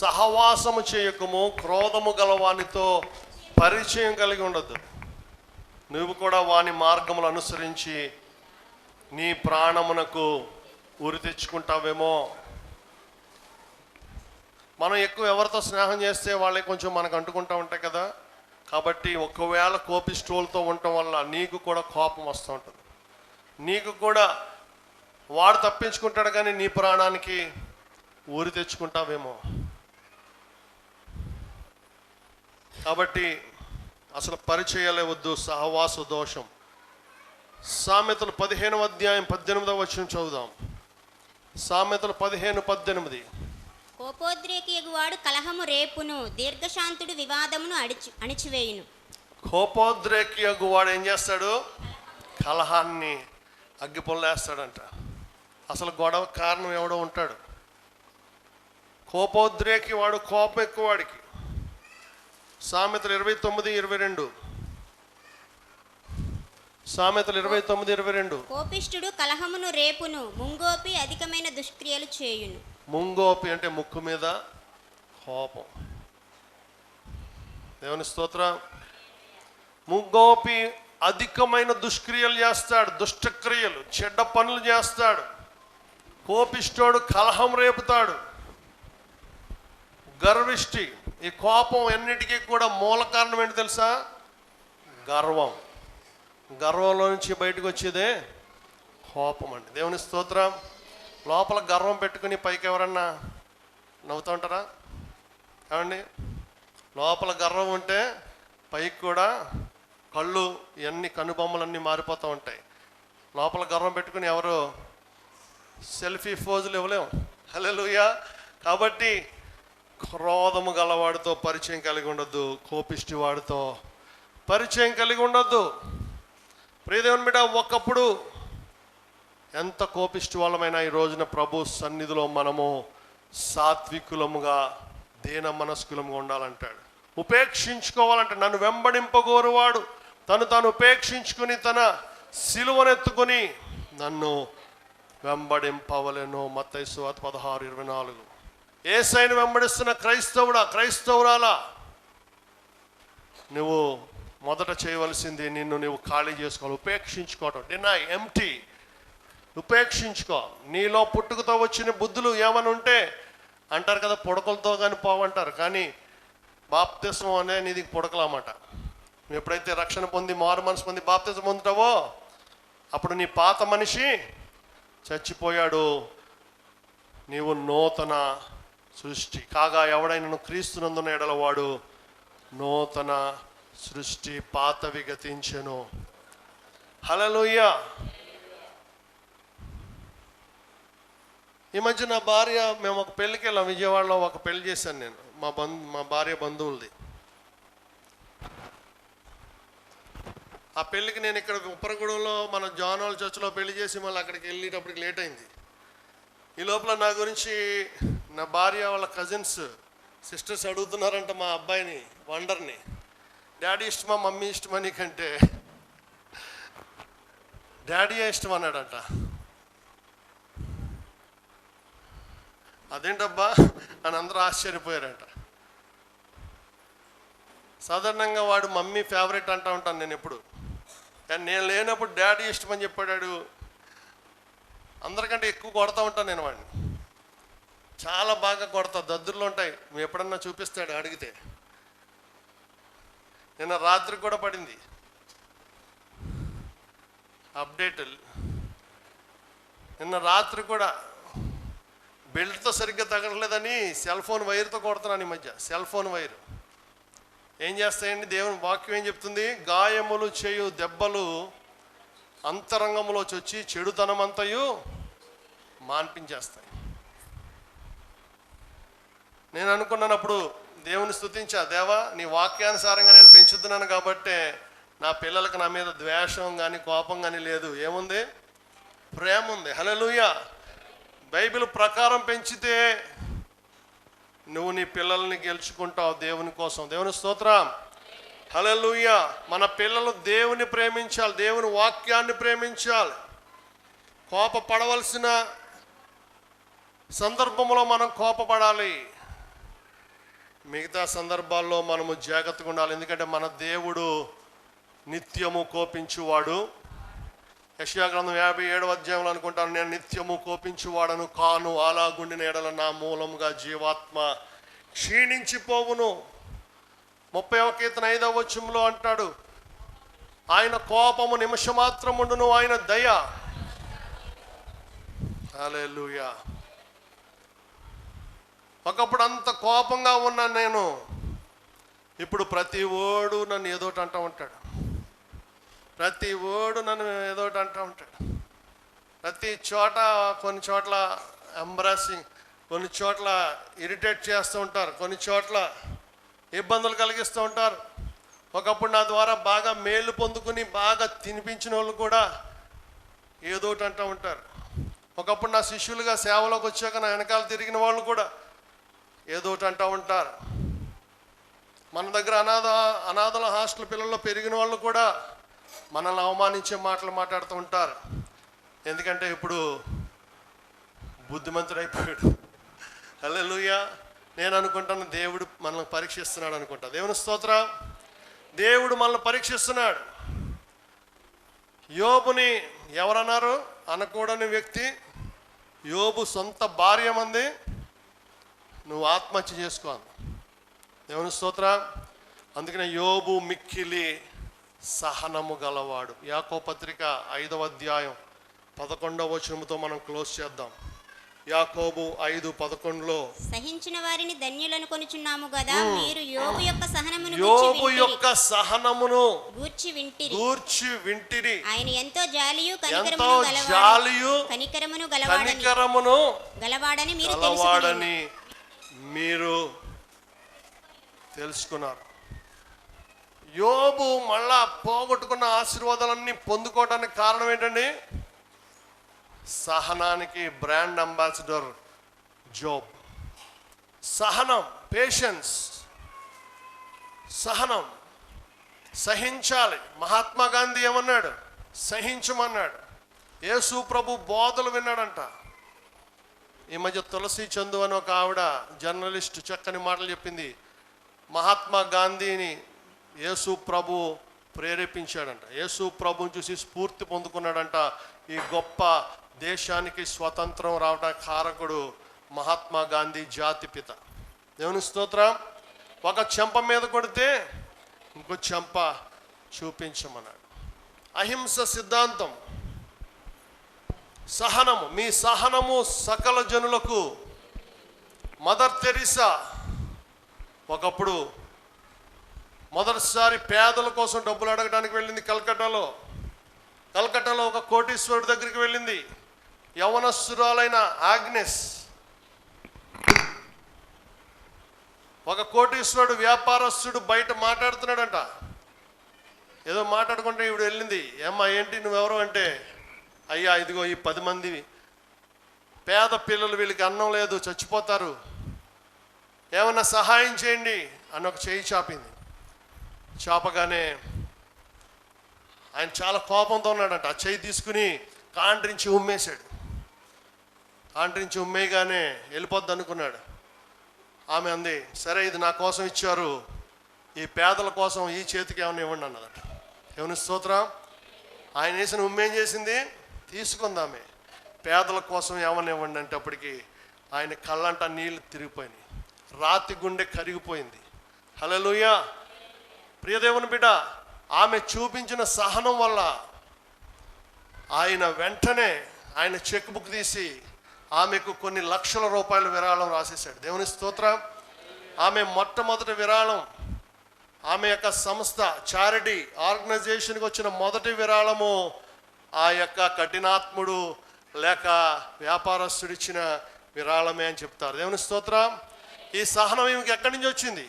సహవాసము చేయకము, క్రోధము గలవానితో పరిచయం కలిగి ఉండద్దు. నువ్వు కూడా వాని మార్గములు అనుసరించి నీ ప్రాణమునకు ఉరి తెచ్చుకుంటావేమో. మనం ఎక్కువ ఎవరితో స్నేహం చేస్తే వాళ్ళే కొంచెం మనకు అంటుకుంటూ ఉంటాయి కదా. కాబట్టి ఒకవేళ కోపిస్టోల్తో ఉండటం వల్ల నీకు కూడా కోపం వస్తూ ఉంటుంది. నీకు కూడా వాడు తప్పించుకుంటాడు, కానీ నీ ప్రాణానికి ఊరి తెచ్చుకుంటావేమో. కాబట్టి అసలు పరిచయాలే వద్దు, సహవాస దోషం. సామెతలు 15వ అధ్యాయం 18వ వచనం చదువుదాం. సామెతలు 15:18. కోపోద్రేకియగువాడు కలహము రేపును, దీర్ఘశాంతుడు వివాదమును అణిచివేయును. కోపోద్రేకియగువాడు ఏం చేస్తాడు? కలహాన్ని అగ్గిపుల్లేస్తాడంట. అసలు గొడవ కారణం ఎవడో ఉంటాడు. కోపోద్రేకి వాడు, కోపం ఎక్కువ వాడికి. సామెతలు 29:22. సామెతలు 29:22. కోపిష్ఠుడు కలహమును రేపును, ముంగోపి అధికమైన దుష్క్రియలు చేయును. ముంగోపి అంటే ముక్కు మీద కోపం. దేవుని స్తోత్రం. ముంగోపి అధికమైన దుష్క్రియలు చేస్తాడు, దుష్టక్రియలు, చెడ్డ పనులు చేస్తాడు. కోపిష్టోడు కలహం రేపుతాడు. గర్విష్టి. ఈ కోపం ఎన్నిటికీ కూడా మూల కారణం ఏంటి తెలుసా? గర్వం. గర్వంలో నుంచి బయటకు వచ్చేదే కోపం అండి. దేవుని స్తోత్రం. లోపల గర్వం పెట్టుకుని పైకి ఎవరన్నా నవ్వుతూ ఉంటారా? ఏమండి? లోపల గర్వం ఉంటే పైకి కూడా కళ్ళు ఇవన్నీ కనుబొమ్మలన్నీ మారిపోతూ ఉంటాయి. లోపల గర్వం పెట్టుకుని ఎవరు సెల్ఫీ ఫోజులు ఇవ్వలేము. హల్లెలూయా. కాబట్టి క్రోధము గలవాడితో పరిచయం కలిగి ఉండొద్దు, కోపిష్టి వాడితో పరిచయం కలిగి ఉండొద్దు. ప్రియదేవుని బిడ్డ, ఒకప్పుడు ఎంత కోపిష్టి వాళ్ళమైనా ఈ రోజున ప్రభు సన్నిధిలో మనము సాత్వికులముగా దీన మనస్కులముగా ఉండాలంటాడు. ఉపేక్షించుకోవాలంటే నన్ను వెంబడింపగోరువాడు తను ఉపేక్షించుకుని తన సిలువనెత్తుకొని నన్ను వెంబడింపవలెను. మత్తయి సువార్త 16:24. యేసయ్యను వెంబడిస్తున్న క్రైస్తవురాలా, నువ్వు మొదట చేయవలసింది నిన్ను నువ్వు ఖాళీ చేసుకోవాలి. ఉపేక్షించుకోవటం, డినై, ఎంప్టీ. ఉపేక్షించుకో. నీలో పుట్టుకతో వచ్చిన బుద్ధులు ఏమని ఉంటే అంటారు కదా, పుడకలతో కానీ పోవంటారు, కానీ బాప్తిస్మం అనే నీది పుడకలన్నమాట. నువ్వు ఎప్పుడైతే రక్షణ పొంది మారు మనసు పొంది బాప్తిస్మం పొందుతావో అప్పుడు నీ పాత మనిషి చచ్చిపోయాడు, నీవు నూతన సృష్టి కాగా ఎవడైనా క్రీస్తునందున ఎడల వాడు నూతన సృష్టి, పాతవి గతించెను. హల్లెలూయా. ఈ మధ్య నా భార్య, మేము ఒక పెళ్ళికి వెళ్ళాం, విజయవాడలో ఒక పెళ్లి చేశాను నేను, మా భార్య బంధువులది. ఆ పెళ్ళికి నేను ఇక్కడ ఉప్పరగూడెంలో మన జానోల్ చర్చ్లో పెళ్లి చేసి మళ్ళీ అక్కడికి వెళ్ళేటప్పటికి లేట్ అయింది. ఈ లోపల నా గురించి నా భార్య వాళ్ళ కజిన్స్ సిస్టర్స్ అడుగుతున్నారంట మా అబ్బాయిని, వండర్ని, డాడీ ఇష్టమా మమ్మీ ఇష్టమా నీకంటే డాడీయే ఇష్టం అన్నాడంట. అదేంటబ్బా అని అందరూ ఆశ్చర్యపోయారంట. సాధారణంగా వాడు మమ్మీ ఫేవరెట్ అంటూ ఉంటాను నేను ఎప్పుడు, కానీ నేను లేనప్పుడు డాడీ ఇష్టం అని చెప్పాడు. అందరికంటే ఎక్కువ కొడతా ఉంటాను నేను వాడిని, చాలా బాగా కొడతా. దద్దుర్లు ఉంటాయి, నువ్వు ఎప్పుడన్నా చూపిస్తాడు అడిగితే. నిన్న రాత్రి కూడా పడింది అప్డేట్. నిన్న రాత్రి కూడా బెల్ట్తో సరిగ్గా తగలలేదని సెల్ ఫోన్ వైర్తో కొడుతున్నాను. ఈ మధ్య సెల్ ఫోన్ వైర్ ఏం చేస్తాయండి, దేవుని వాక్యం ఏం చెప్తుంది, గాయములు చేయు దెబ్బలు అంతరంగంలోకి వచ్చి చెడుతనమంతయు మాన్పించేస్తాయి. నేను అనుకున్నానప్పుడు దేవుని స్తుతించా, దేవా నీ వాక్యానుసారంగా నేను పెంచుతున్నాను కాబట్టే నా పిల్లలకు నా మీద ద్వేషం కానీ కోపం కానీ లేదు, ఏముంది, ప్రేమ ఉంది. హల్లెలూయా. బైబిల్ ప్రకారం పెంచితే నువ్వు నీ పిల్లల్ని గెలుచుకుంటావు దేవుని కోసం. దేవుని స్తోత్రం. హల్లెలూయా. మన పిల్లలు దేవుని ప్రేమించాలి, దేవుని వాక్యాన్ని ప్రేమించాలి. కోపపడవలసిన సందర్భంలో మనం కోపపడాలి, మిగతా సందర్భాల్లో మనము జాగ్రత్తగా ఉండాలి. ఎందుకంటే మన దేవుడు నిత్యము కోపించువాడు. యెషయా గ్రంథం 57వ అధ్యాయంలో అనుకుంటాను, నేను నిత్యము కోపించువాడను కాను, అలాగుండిన ఎడల నా మూలముగా జీవాత్మ క్షీణించిపోవును. 30వ కీర్తన 5వ వచనంలో అంటాడు, ఆయన కోపము నిమిషమాత్రం ఉండును, ఆయన దయ. హల్లెలూయా. ఒకప్పుడు అంత కోపంగా ఉన్నాను నేను, ఇప్పుడు ప్రతి ఓడు నన్ను ఏదోటి అంటూ ఉంటాడు, ప్రతి ఓడు నన్ను ఏదోటి అంటూ ఉంటాడు. ప్రతి చోట, కొన్ని చోట్ల ఎంబ్రాసింగ్, కొన్ని చోట్ల ఇరిటేట్ చేస్తూ ఉంటారు, కొన్ని చోట్ల ఇబ్బందులు కలిగిస్తూ ఉంటారు. ఒకప్పుడు నా ద్వారా బాగా మేలు పొందుకుని బాగా తినిపించిన వాళ్ళు కూడా ఏదోటి అంటూ ఉంటారు. ఒకప్పుడు నా శిష్యులుగా సేవలోకి వచ్చాక నా వెనకాల తిరిగిన వాళ్ళు కూడా ఏదోటి అంటూ ఉంటారు. మన దగ్గర అనాథల హాస్టల్ పిల్లల్లో పెరిగిన వాళ్ళు కూడా మనల్ని అవమానించే మాటలు మాట్లాడుతూ ఉంటారు. ఎందుకంటే ఇప్పుడు బుద్ధిమంతుడైపోయాడు. హల్లెలూయా. నేను అనుకుంటాను దేవుడు మనల్ని పరీక్షిస్తున్నాడు అనుకుంటా. దేవుని స్తోత్రం. దేవుడు మనల్ని పరీక్షిస్తున్నాడు. యోబుని ఎవరన్నారు, అనకూడని వ్యక్తి. యోబు సొంత భార్య మంది నువ్వు ఆత్మహత్య చేసుకో. దేవుని స్తోత్రం. అందుకనే యోబు మిక్కిలి సహనము గలవాడు. యాకోబు పత్రిక 5వ అధ్యాయం 11వ వచనంతో మనం క్లోజ్ చేద్దాం. యాకోబు 5:11లో సహించిన వారిని ధన్యులను కొనుచున్నాము కదా, మీరు యోబు యొక్క సహనమును గూర్చి వింటిరి. ఆయన ఎంతో జాలియు కనికరమును గలవాడని మీరు తెలుసుకున్నారు. యోబు మళ్ళా పోగొట్టుకున్న ఆశీర్వాదాలన్నీ పొందుకోవడానికి కారణం ఏంటండి? సహనానికి బ్రాండ్ అంబాసిడర్ జోబ్. సహనం, పేషెన్స్, సహనం, సహించాలి. మహాత్మా గాంధీ ఏమన్నాడు? సహించమన్నాడు. యేసు ప్రభు బోధలు విన్నాడంట. ఈ మధ్య తులసి చందు అని ఒక ఆవిడ జర్నలిస్ట్ చక్కని మాటలు చెప్పింది. మహాత్మా గాంధీని యేసు ప్రభు ప్రేరేపించాడంట. యేసు ప్రభుని చూసి స్ఫూర్తి పొందుకున్నాడంట. ఈ గొప్ప దేశానికి స్వతంత్రం రావడానికి కారకుడు మహాత్మా గాంధీ, జాతిపిత. దేవుని స్తోత్రం. ఒక చెంప మీద కొడితే ఇంకో చెంప చూపించమన్నాడు. అహింస సిద్ధాంతం, సహనము. మీ సహనము సకల జనులకు. మదర్ తెరీసా ఒకప్పుడు మొదటిసారి పేదల కోసం డబ్బులు అడగడానికి వెళ్ళింది కలకట్టాలో. ఒక కోటీశ్వరుడి దగ్గరికి వెళ్ళింది. యవనస్తురాలైన ఆగ్నెస్. ఒక కోటీశ్వరుడు వ్యాపారస్తుడు బయట మాట్లాడుతున్నాడంట. ఏదో మాట్లాడుకుంటే ఈవిడ వెళ్ళింది. ఏమ్మా ఏంటి నువ్వెవరు అంటే, అయ్యా ఇదిగో ఈ 10 మంది పేద పిల్లలు, వీళ్ళకి అన్నం లేదు, చచ్చిపోతారు, ఏమన్నా సహాయం చేయండి అని ఒక చేయి చాపింది. చాపగానే ఆయన చాలా కోపంతో ఉన్నాడంట. ఆ చేయి తీసుకుని కాండ్రించి ఉమ్మేశాడు. కాండ్రించి ఉమ్మేయగానే వెళ్ళిపోద్ది అనుకున్నాడు. ఆమె అంది, సరే ఇది నా కోసం ఇచ్చారు, ఈ పేదల కోసం ఈ చేతికి ఏమైనా ఇవ్వండి అన్నదట. ఏమని స్తోత్రం. ఆయన వేసిన ఉమ్మేం చేసింది? తీసుకుందామే. పేదల కోసం ఏమని ఇవ్వండి అంటే అప్పటికి ఆయన కళ్ళంట నీళ్ళు తిరిగిపోయినాయి. రాతి గుండె కరిగిపోయింది. హల్లెలూయా. ప్రియదేవుని బిడ్డ, ఆమె చూపించిన సహనం వల్ల ఆయన వెంటనే ఆయన చెక్ బుక్ తీసి ఆమెకు కొన్ని లక్షల రూపాయల విరాళం రాసేశాడు. దేవుని స్తోత్రం. ఆమె మొట్టమొదటి విరాళం, ఆమె యొక్క సంస్థ చారిటీ ఆర్గనైజేషన్కి వచ్చిన మొదటి విరాళము ఆ యొక్క కఠినాత్ముడు లేక వ్యాపారస్తుడిచ్చిన విరాళమే అని చెప్తారు. దేవుని స్తోత్రం. ఈ సహనం ఈమెకి ఎక్కడి నుంచి వచ్చింది?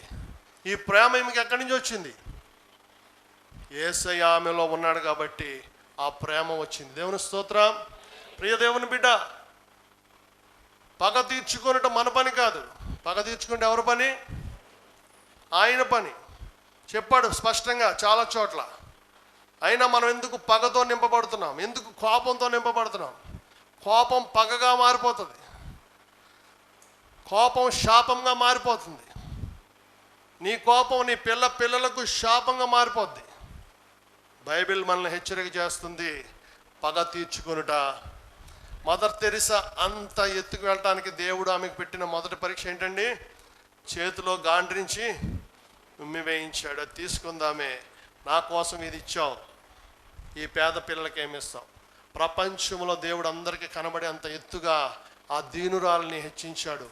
ఈ ప్రేమ ఈమెకి ఎక్కడి నుంచి వచ్చింది? యేసయ్య ఆమెలో ఉన్నాడు కాబట్టి ఆ ప్రేమ వచ్చింది. దేవుని స్తోత్రం. ప్రియ దేవుని బిడ్డ, పగ తీర్చుకొనటం మన పని కాదు. పగ తీర్చుకుంటే ఎవరి పని? ఆయన పని. చెప్పాడు స్పష్టంగా చాలా చోట్ల. అయినా మనం ఎందుకు పగతో నింపబడుతున్నాం? ఎందుకు కోపంతో నింపబడుతున్నాం? కోపం పగగా మారిపోతుంది. కోపం శాపంగా మారిపోతుంది. నీ కోపం నీ పిల్లలకు శాపంగా మారిపోద్ది. బైబిల్ మనల్ని హెచ్చరిక చేస్తుంది, పగ తీర్చుకొనుట. మదర్ తెరీసా అంత ఎత్తుకు వెళ్ళటానికి దేవుడు ఆమెకు పెట్టిన మొదటి పరీక్ష ఏంటండి? చేతిలో గాండ్రించి ఉమ్మి వేయించాడు. అది తీసుకుందామే, నా కోసం ఇది ఇచ్చావు, ఈ పేద పిల్లలకి ఏమి ఇస్తావు? ప్రపంచంలో దేవుడు అందరికీ కనబడే అంత ఎత్తుగా ఆ దీనురాల్ని హెచ్చించాడు.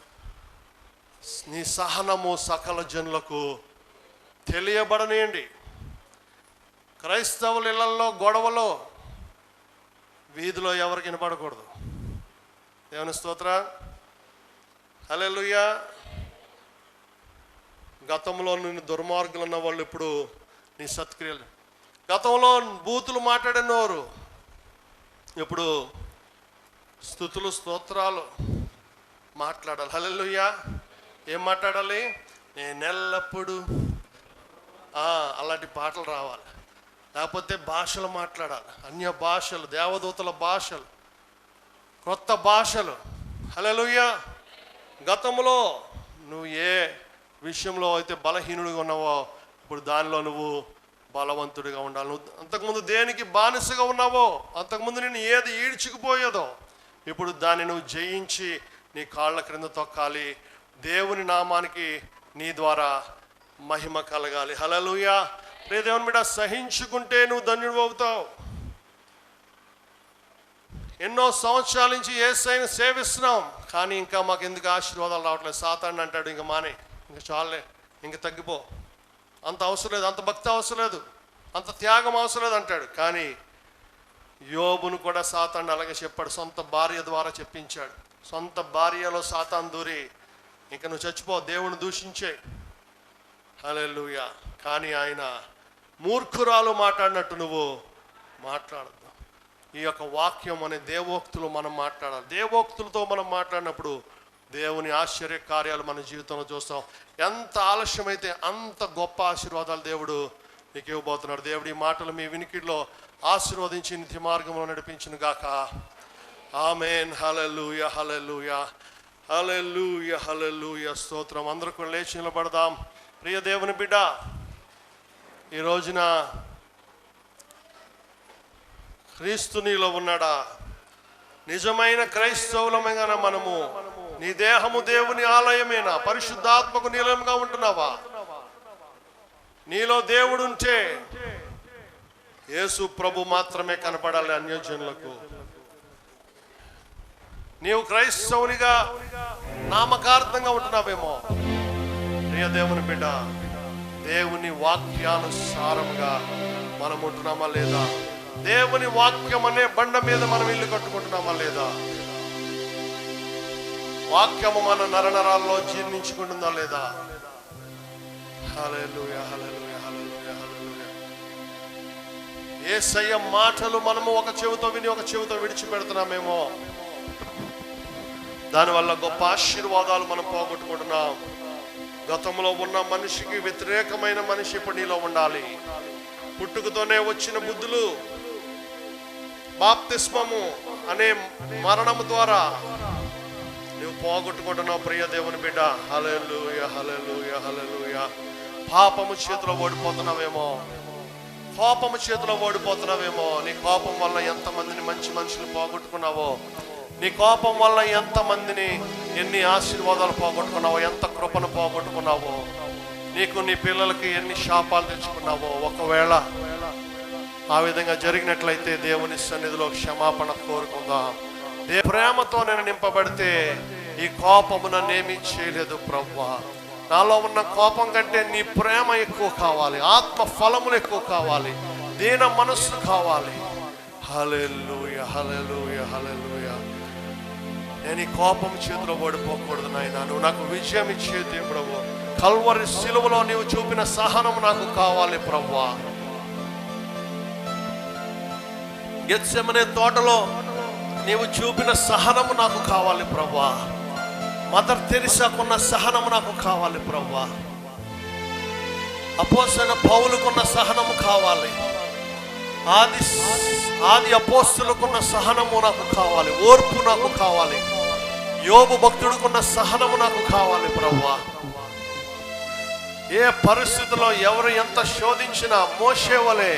నీ సహనము సకల జనులకు తెలియబడనియండి. క్రైస్తవుల ఇళ్లలో గొడవలో వీధిలో ఎవరికి వినపడకూడదు. దేవుని స్తోత్రం. హల్లెలూయా. గతంలో నిన్ను దుర్మార్గులు ఉన్న వాళ్ళు ఇప్పుడు నీ సత్క్రియలు, గతంలో బూతులు మాట్లాడినవారు ఇప్పుడు స్తుతులు స్తోత్రాలు మాట్లాడాలి. హల్లెలూయా. ఏం మాట్లాడాలి? నేను ఎల్లప్పుడూ అలాంటి పాటలు రావాలి. లేకపోతే భాషలు మాట్లాడాలి, అన్య భాషలు, దేవదూతల భాషలు, కొత్త భాషలు. హల్లెలూయా. గతంలో నువ్వు ఏ విషయంలో అయితే బలహీనుడిగా ఉన్నావో ఇప్పుడు దానిలో నువ్వు బలవంతుడిగా ఉండాలి. నువ్వు అంతకుముందు దేనికి బానిసగా ఉన్నావో, అంతకుముందు నేను ఏది ఈడ్చుకుపోయేదో ఇప్పుడు దాన్ని నువ్వు జయించి నీ కాళ్ళ క్రింద తొక్కాలి. దేవుని నామానికి నీ ద్వారా మహిమ కలగాలి. హల్లెలూయా. దేవుని బిడ్డ, సహించుకుంటే నువ్వు ధన్యుడు అవుతావు. ఎన్నో సంవత్సరాల నుంచి యేసయ్యను సేవిస్తున్నాం, కానీ ఇంకా మాకు ఎందుకు ఆశీర్వాదాలు రావట్లేదు? సాతాను అంటాడు, ఇంకా మానే, ఇంకా చాలే, ఇంకా తగ్గిపో, అంత అవసరం లేదు, అంత భక్తి అవసరం లేదు, అంత త్యాగం అవసరం లేదు అంటాడు. కానీ యోబును కూడా సాతాను అలాగే చెప్పాడు. సొంత భార్య ద్వారా చెప్పించాడు. సొంత భార్యలో సాతాను దూరి ఇంకా నువ్వు చచ్చిపో, దేవుని దూషించే. హల్లెలూయా. కానీ ఆయన మూర్ఖురాలు మాట్లాడినట్టు నువ్వు మాట్లాడద్దు. ఈ యొక్క వాక్యం అనే దేవోక్తులు మనం మాట్లాడాలి. దేవోక్తులతో మనం మాట్లాడినప్పుడు దేవుని ఆశ్చర్య కార్యాలు మన జీవితంలో చూస్తాం. ఎంత ఆలస్యమైతే అంత గొప్ప ఆశీర్వాదాలు దేవుడు మీకు ఇవ్వబోతున్నాడు. దేవుడు ఈ మాటలు మీ వినికిడిలో ఆశీర్వదించి నిత్య మార్గంలో నడిపించును గాక. ఆమేన్. హల్లెలూయా, హల్లెలూయా, హల్లెలూయా, హల్లెలూయా. స్తోత్రం. అందరూ కూడా లేచి నిలబడదాం. ప్రియ దేవుని బిడ్డ, ఈ రోజున క్రీస్తు నీలో ఉన్నాడా? నిజమైన క్రైస్తవులమైన మనము, నీ దేహము దేవుని ఆలయమేనా? పరిశుద్ధాత్మకు నిలయంగా ఉంటున్నావా? నీలో దేవుడు ఉంటే యేసు ప్రభు మాత్రమే కనపడాలి అన్యజనులకు. నీవు క్రైస్తవునిగా నామకార్థంగా ఉంటున్నావేమో. ప్రియ దేవుని బిడ్డ, దేవుని వాక్యానుసారంగా మనం ఉంటున్నామా లేదా? దేవుని వాక్యం అనే బండ మీద మనం ఇల్లు కట్టుకుంటున్నామా లేదా? వాక్యము మన నరనరాల్లో జీర్ణించుకుంటుందా లేదా? హల్లెలూయా, హల్లెలూయా, హల్లెలూయా, హల్లెలూయా. యేసయ్య మాటలు మనము ఒక చెవితో విని ఒక చెవితో విడిచిపెడుతున్నామేమో. దానివల్ల గొప్ప ఆశీర్వాదాలు మనం పోగొట్టుకుంటున్నాం. గతంలో ఉన్న మనిషికి వ్యతిరేకమైన మనిషి ఇప్పుడు నీలో ఉండాలి. పుట్టుకతోనే వచ్చిన బుద్ధులు, బాప్తిస్మము అనే మరణము ద్వారా నువ్వు పోగొట్టుకుంటున్నావు. ప్రియ దేవుని బిడ్డ, హల్లెలూయా, హల్లెలూయా, హల్లెలూయా. పాపము చేతిలో ఓడిపోతున్నావేమో, కోపము చేతిలో ఓడిపోతున్నావేమో. నీ కోపం వల్ల ఎంతమందిని మంచి మనుషులు పోగొట్టుకున్నావో, నీ కోపం వల్ల ఎంతమందిని, ఎన్ని ఆశీర్వాదాలు పోగొట్టుకున్నావో, ఎంత కృపను పోగొట్టుకున్నావో. నీకు నీ పిల్లలకి ఎన్ని శాపాలు తెచ్చుకున్నావో. ఒకవేళ ఆ విధంగా జరిగినట్లయితే దేవుని సన్నిధిలో క్షమాపణ కోరుకుందాం. ప్రేమతో నేను నింపబడితే ఈ కోపము నన్నేమీ చేయలేదు ప్రభువా. నాలో ఉన్న కోపం కంటే నీ ప్రేమ ఎక్కువ కావాలి, ఆత్మ ఫలములు ఎక్కువ కావాలి, దీన మనస్సు కావాలి. హల్లెలూయా, హల్లెలూయా, హల్లెలూయా. నేను ఈ కోపం చేతిలో ఓడిపోకూడదు నాయనా. నువ్వు నాకు విజయం ఇచ్చే దేవుడవు. కల్వరి సిలువలో నీవు చూపిన సహనం నాకు కావాలి ప్రభువా. గెత్సెమనే తోటలో నీవు చూపిన సహనము నాకు కావాలి ప్రభువా. మదర్ తెరిసాకున్న సహనము నాకు కావాలి ప్రభువా. అపోస్తలుడైన పౌలుకున్న సహనము కావాలి. ఆది అపోస్తలుకున్న సహనము నాకు కావాలి, ఓర్పు నాకు కావాలి. యోబు భక్తుడుకున్న సహనము నాకు కావాలి ప్రభువా. ఏ పరిస్థితుల్లో ఎవరు ఎంత శోధించినా మోషే వలె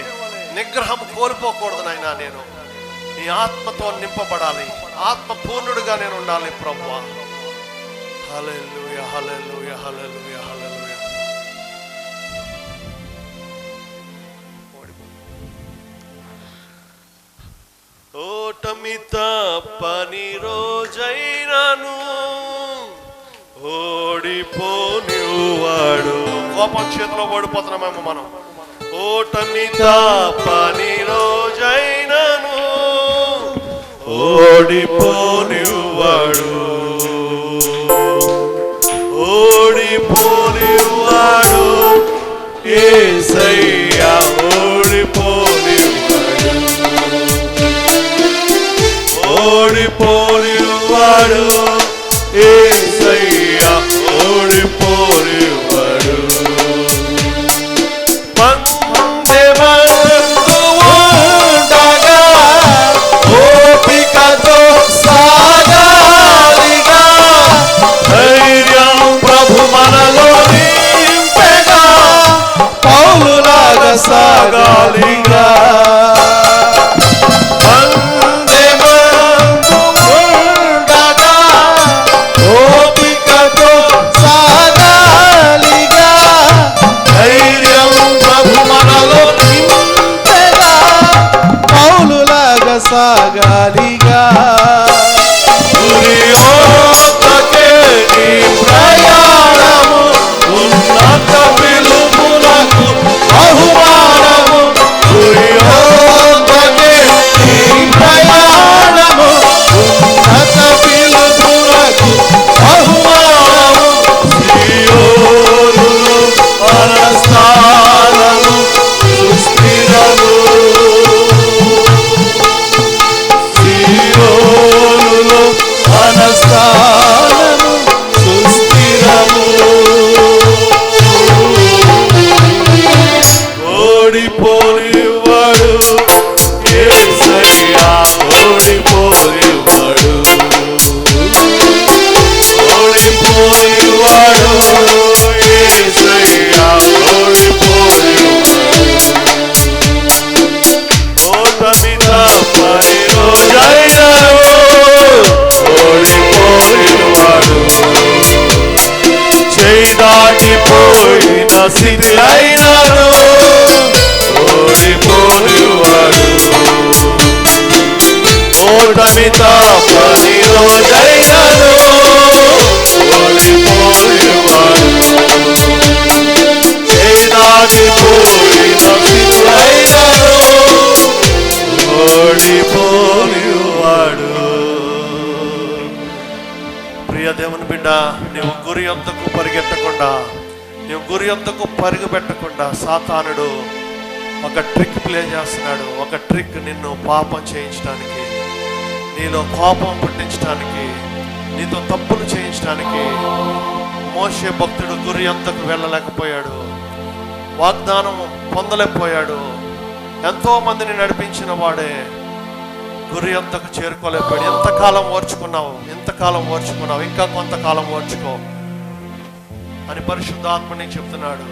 నిగ్రహం కోల్పోకూడదు నాయనా. నేను నీ ఆత్మతో నింపబడాలి, ఆత్మ పూర్ణుడిగా నేను ఉండాలి ప్రభువా. హల్లెలూయా, హల్లెలూయా, హల్లెలూయా, హల్లెలూయా. ఓటమి తప్పని రోజైనాను ఓడిపోనివాడు. కోపం చేతిలో ఓడిపోతున్నామేమో మనం. ఓటమి తప్పని రోజైనాను ఓడిపోనివాడు, ఓడిపోనివాడు యేసయ్యా. ఓడిపోనివాడు, ఓడిపోనివాడు యేసయ్యా. ఓడిపోనివాడు. పందెమందు ఉండగా ఓపికతో సాగాలిగా, ధైర్యం ప్రభు మనలో నింపెగా, పౌలులాగా సాగాలిగా. సాగాలిగా సూర్యోదకే నీ ప్రయాణము, ఉన్నత పిలుపులకు బహుమానము. సూర్యోదకే నీ ప్రయాణము, ఉన్నత పిలుపులకు బహుమానము. సియోనులో మన స్థానము సుస్థిరము. స్థితి అయినను ఓడిపోనివాడు. ఓటమి తప్పని రోజైనను ఓడిపోనివాడు. ఏనాటిపోయిన స్థితి అయినను ఓడిపోనివాడు. ప్రియ దేవుని బిడ్డ, నీవు గురి యొద్దకు పరిగెట్టకుండా, నీవు గురి యొద్దకు పరుగు పెట్టకుండా సాతానుడు ఒక ట్రిక్ ప్లే చేస్తున్నాడు. ఒక ట్రిక్ నిన్ను పాపం చేయించడానికి, నీలో కోపం పుట్టించడానికి, నీతో తప్పులు చేయించడానికి. మోషే భక్తుడు గురి యొద్దకు వెళ్ళలేకపోయాడు, వాగ్దానం పొందలేకపోయాడు. ఎంతో మందిని నడిపించిన వాడే గురి యొద్దకు చేరుకోలేకపోయాడు. ఎంతకాలం ఓర్చుకున్నావు, ఎంతకాలం ఓర్చుకున్నావు, ఇంకా కొంతకాలం ఓర్చుకో అని పరిశుద్ధాత్మ నీకు చెప్తున్నాడు.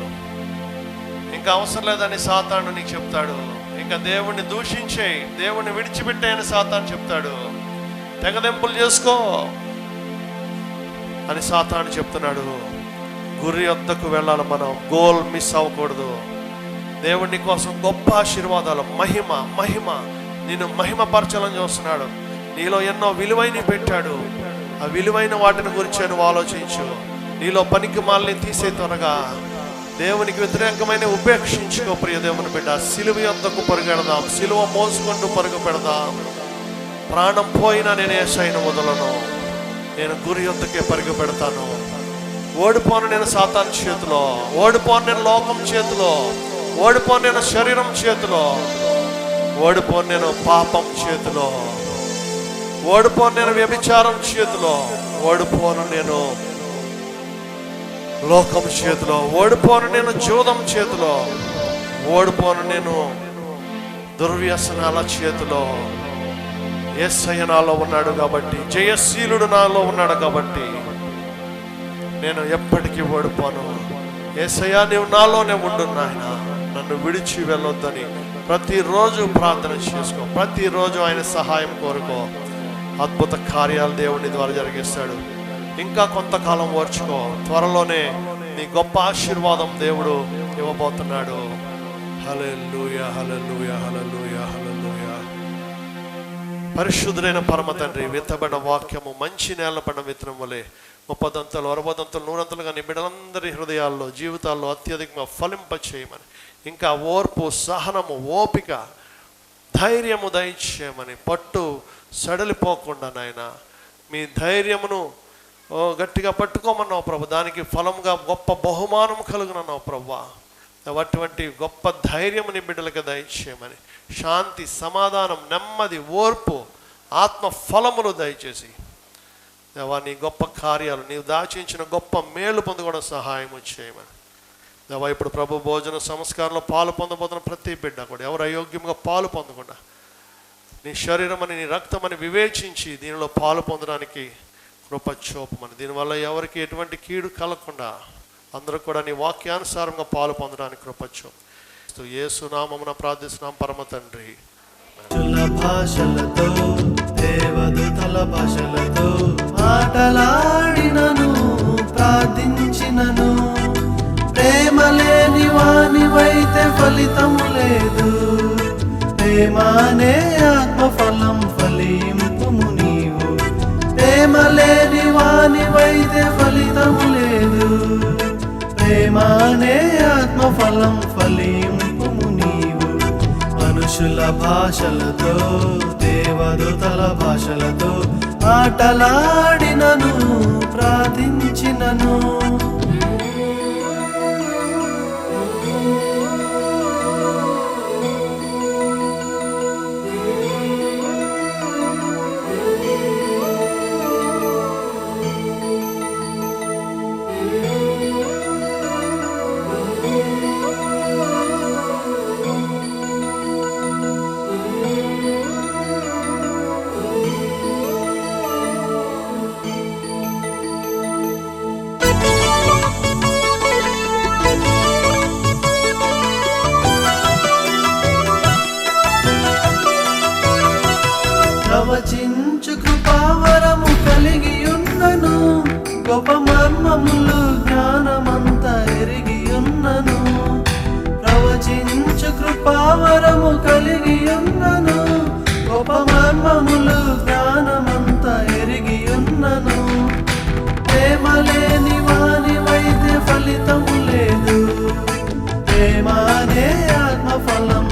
ఇంకా అవసరం లేదని సాతాను నీకు చెప్తాడు. ఇంకా దేవుణ్ణి దూషించే, దేవుణ్ణి విడిచిపెట్టే అని సాతాను చెప్తాడు. తెగదెంపులు చేసుకో అని సాతాను చెప్తున్నాడు. గురి వద్దకు వెళ్ళాలి మనం, గోల్ మిస్ అవ్వకూడదు. దేవుడి కోసం గొప్ప ఆశీర్వాదాలు, మహిమ మహిమ నిన్ను మహిమపరచాలని చూస్తున్నాడు. నీలో ఎన్నో విలువైనవి పెట్టాడు. ఆ విలువైన వాటిని గురించి నువ్వు ఆలోచించు. నీలో పనికి మాలని తీసే త్వరగా దేవునికి వ్యతిరేకమైన ఉపేక్షించుకో. ప్రియ దేవుని బిడ్డ, సిలువ యొద్దకు పరుగెడదాం, సిలువ మోసుకుంటూ పరుగు పెడదాం. ప్రాణం పోయినా నేను యేసయ్యను వదలను, నేను గురి యొద్దకే పరుగు పెడతాను. ఓడిపోను నేను సాతాను చేతిలో, ఓడిపోను నేను లోకం చేతిలో, ఓడిపోను నేను శరీరం చేతిలో, ఓడిపోను నేను పాపం చేతిలో, ఓడిపోను నేను వ్యభిచారం చేతిలో, ఓడిపోను నేను లోకం చేతిలో, ఓడిపోను నేను జూదం చేతిలో, ఓడిపోను నేను దుర్వ్యసనాల చేతిలో. యేసయ్య నాలో ఉన్నాడు కాబట్టి, జయశీలుడు నాలో ఉన్నాడు కాబట్టి నేను ఎప్పటికీ ఓడిపోను. యేసయ్య నీవు నాలోనే ఉండు నాయన, నన్ను విడిచి వెళ్ళొద్దని ప్రతిరోజు ప్రార్థన చేసుకో. ప్రతిరోజు ఆయన సహాయం కోరుకో. అద్భుత కార్యాలు దేవుని ద్వారా జరిగిస్తాడు. ఇంకా కొంతకాలం ఓర్చుకో, త్వరలోనే నీ గొప్ప ఆశీర్వాదం దేవుడు ఇవ్వబోతున్నాడు. హల్లెలూయా, హల్లెలూయా, హల్లెలూయా, హల్లెలూయా. పరిశుద్ధులైన పరమ తండ్రి, విత్తబడిన వాక్యము మంచి నేల పడిన విత్తనం వలె 30 60 100 నీ బిడ్డలందరి హృదయాల్లో, జీవితాల్లో అత్యధికంగా ఫలింప చేయమని, ఇంకా ఓర్పు, సహనము, ఓపిక, ధైర్యము దయచేయమని, పట్టు సడలిపోకుండా నాయన మీ ధైర్యమును గట్టిగా పట్టుకోమన్నావు ప్రభు. దానికి ఫలంగా గొప్ప బహుమానం కలుగునన్నావు ప్రభు. అటువంటి గొప్ప ధైర్యము నీ బిడ్డలకు దయచేయమని, శాంతి, సమాధానం, నెమ్మది, ఓర్పు, ఆత్మ ఫలములు దయచేసి దేవా నీ గొప్ప కార్యాలు, నీవు దాచించిన గొప్ప మేలు పొందుకోవడం సహాయం చేయమని దేవా. ఇప్పుడు ప్రభు భోజన సంస్కారంలో పాలు పొందబోతున్న ప్రతి బిడ్డ కూడా ఎవరు అయోగ్యంగా పాలు పొందకుండా నీ శరీరం అని, నీ రక్తం అని వివేచించి దీనిలో పాలు పొందడానికి కృప చూపమని, దీనివల్ల ఎవరికి ఎటువంటి కీడు కలగకుండా అందరూ కూడా నీ వాక్యానుసారంగా పాలు పొందడానికి కృప చూపు. యేసు నామమున ప్రార్థిస్తున్నాం పరమ తండ్రి. భాషలతో, దేవదూతల భాషలతో మాటలాడినను, ప్రార్థించినను, ప్రేమ లేని వానివైతే ఫలితము లేదు. ప్రేమనే ఆత్మఫలం ఫలింపుము నీవు. ప్రేమ లేని వానివైతే ఫలితము లేదు. ప్రేమనే ఆత్మఫలం ఫలింపుము నీవు. మనుషుల భాషలతో, దేవదూతల భాషలతో మాటలాడినను, ప్రార్థించినను. ప్రవచించు కృపావరము కలిగి ఉన్నను, గొప్ప మర్మములు జ్ఞానమంతా ఎరిగి ఉన్నను. కృపావరము కలిగి ఉన్నను, గొప్ప మర్మములు జ్ఞానమంతా ఎరిగి ఉన్నను. ప్రేమ లేని వాని వైద్య ఫలితము లేదు, ప్రేమ అనే ఆత్మఫలం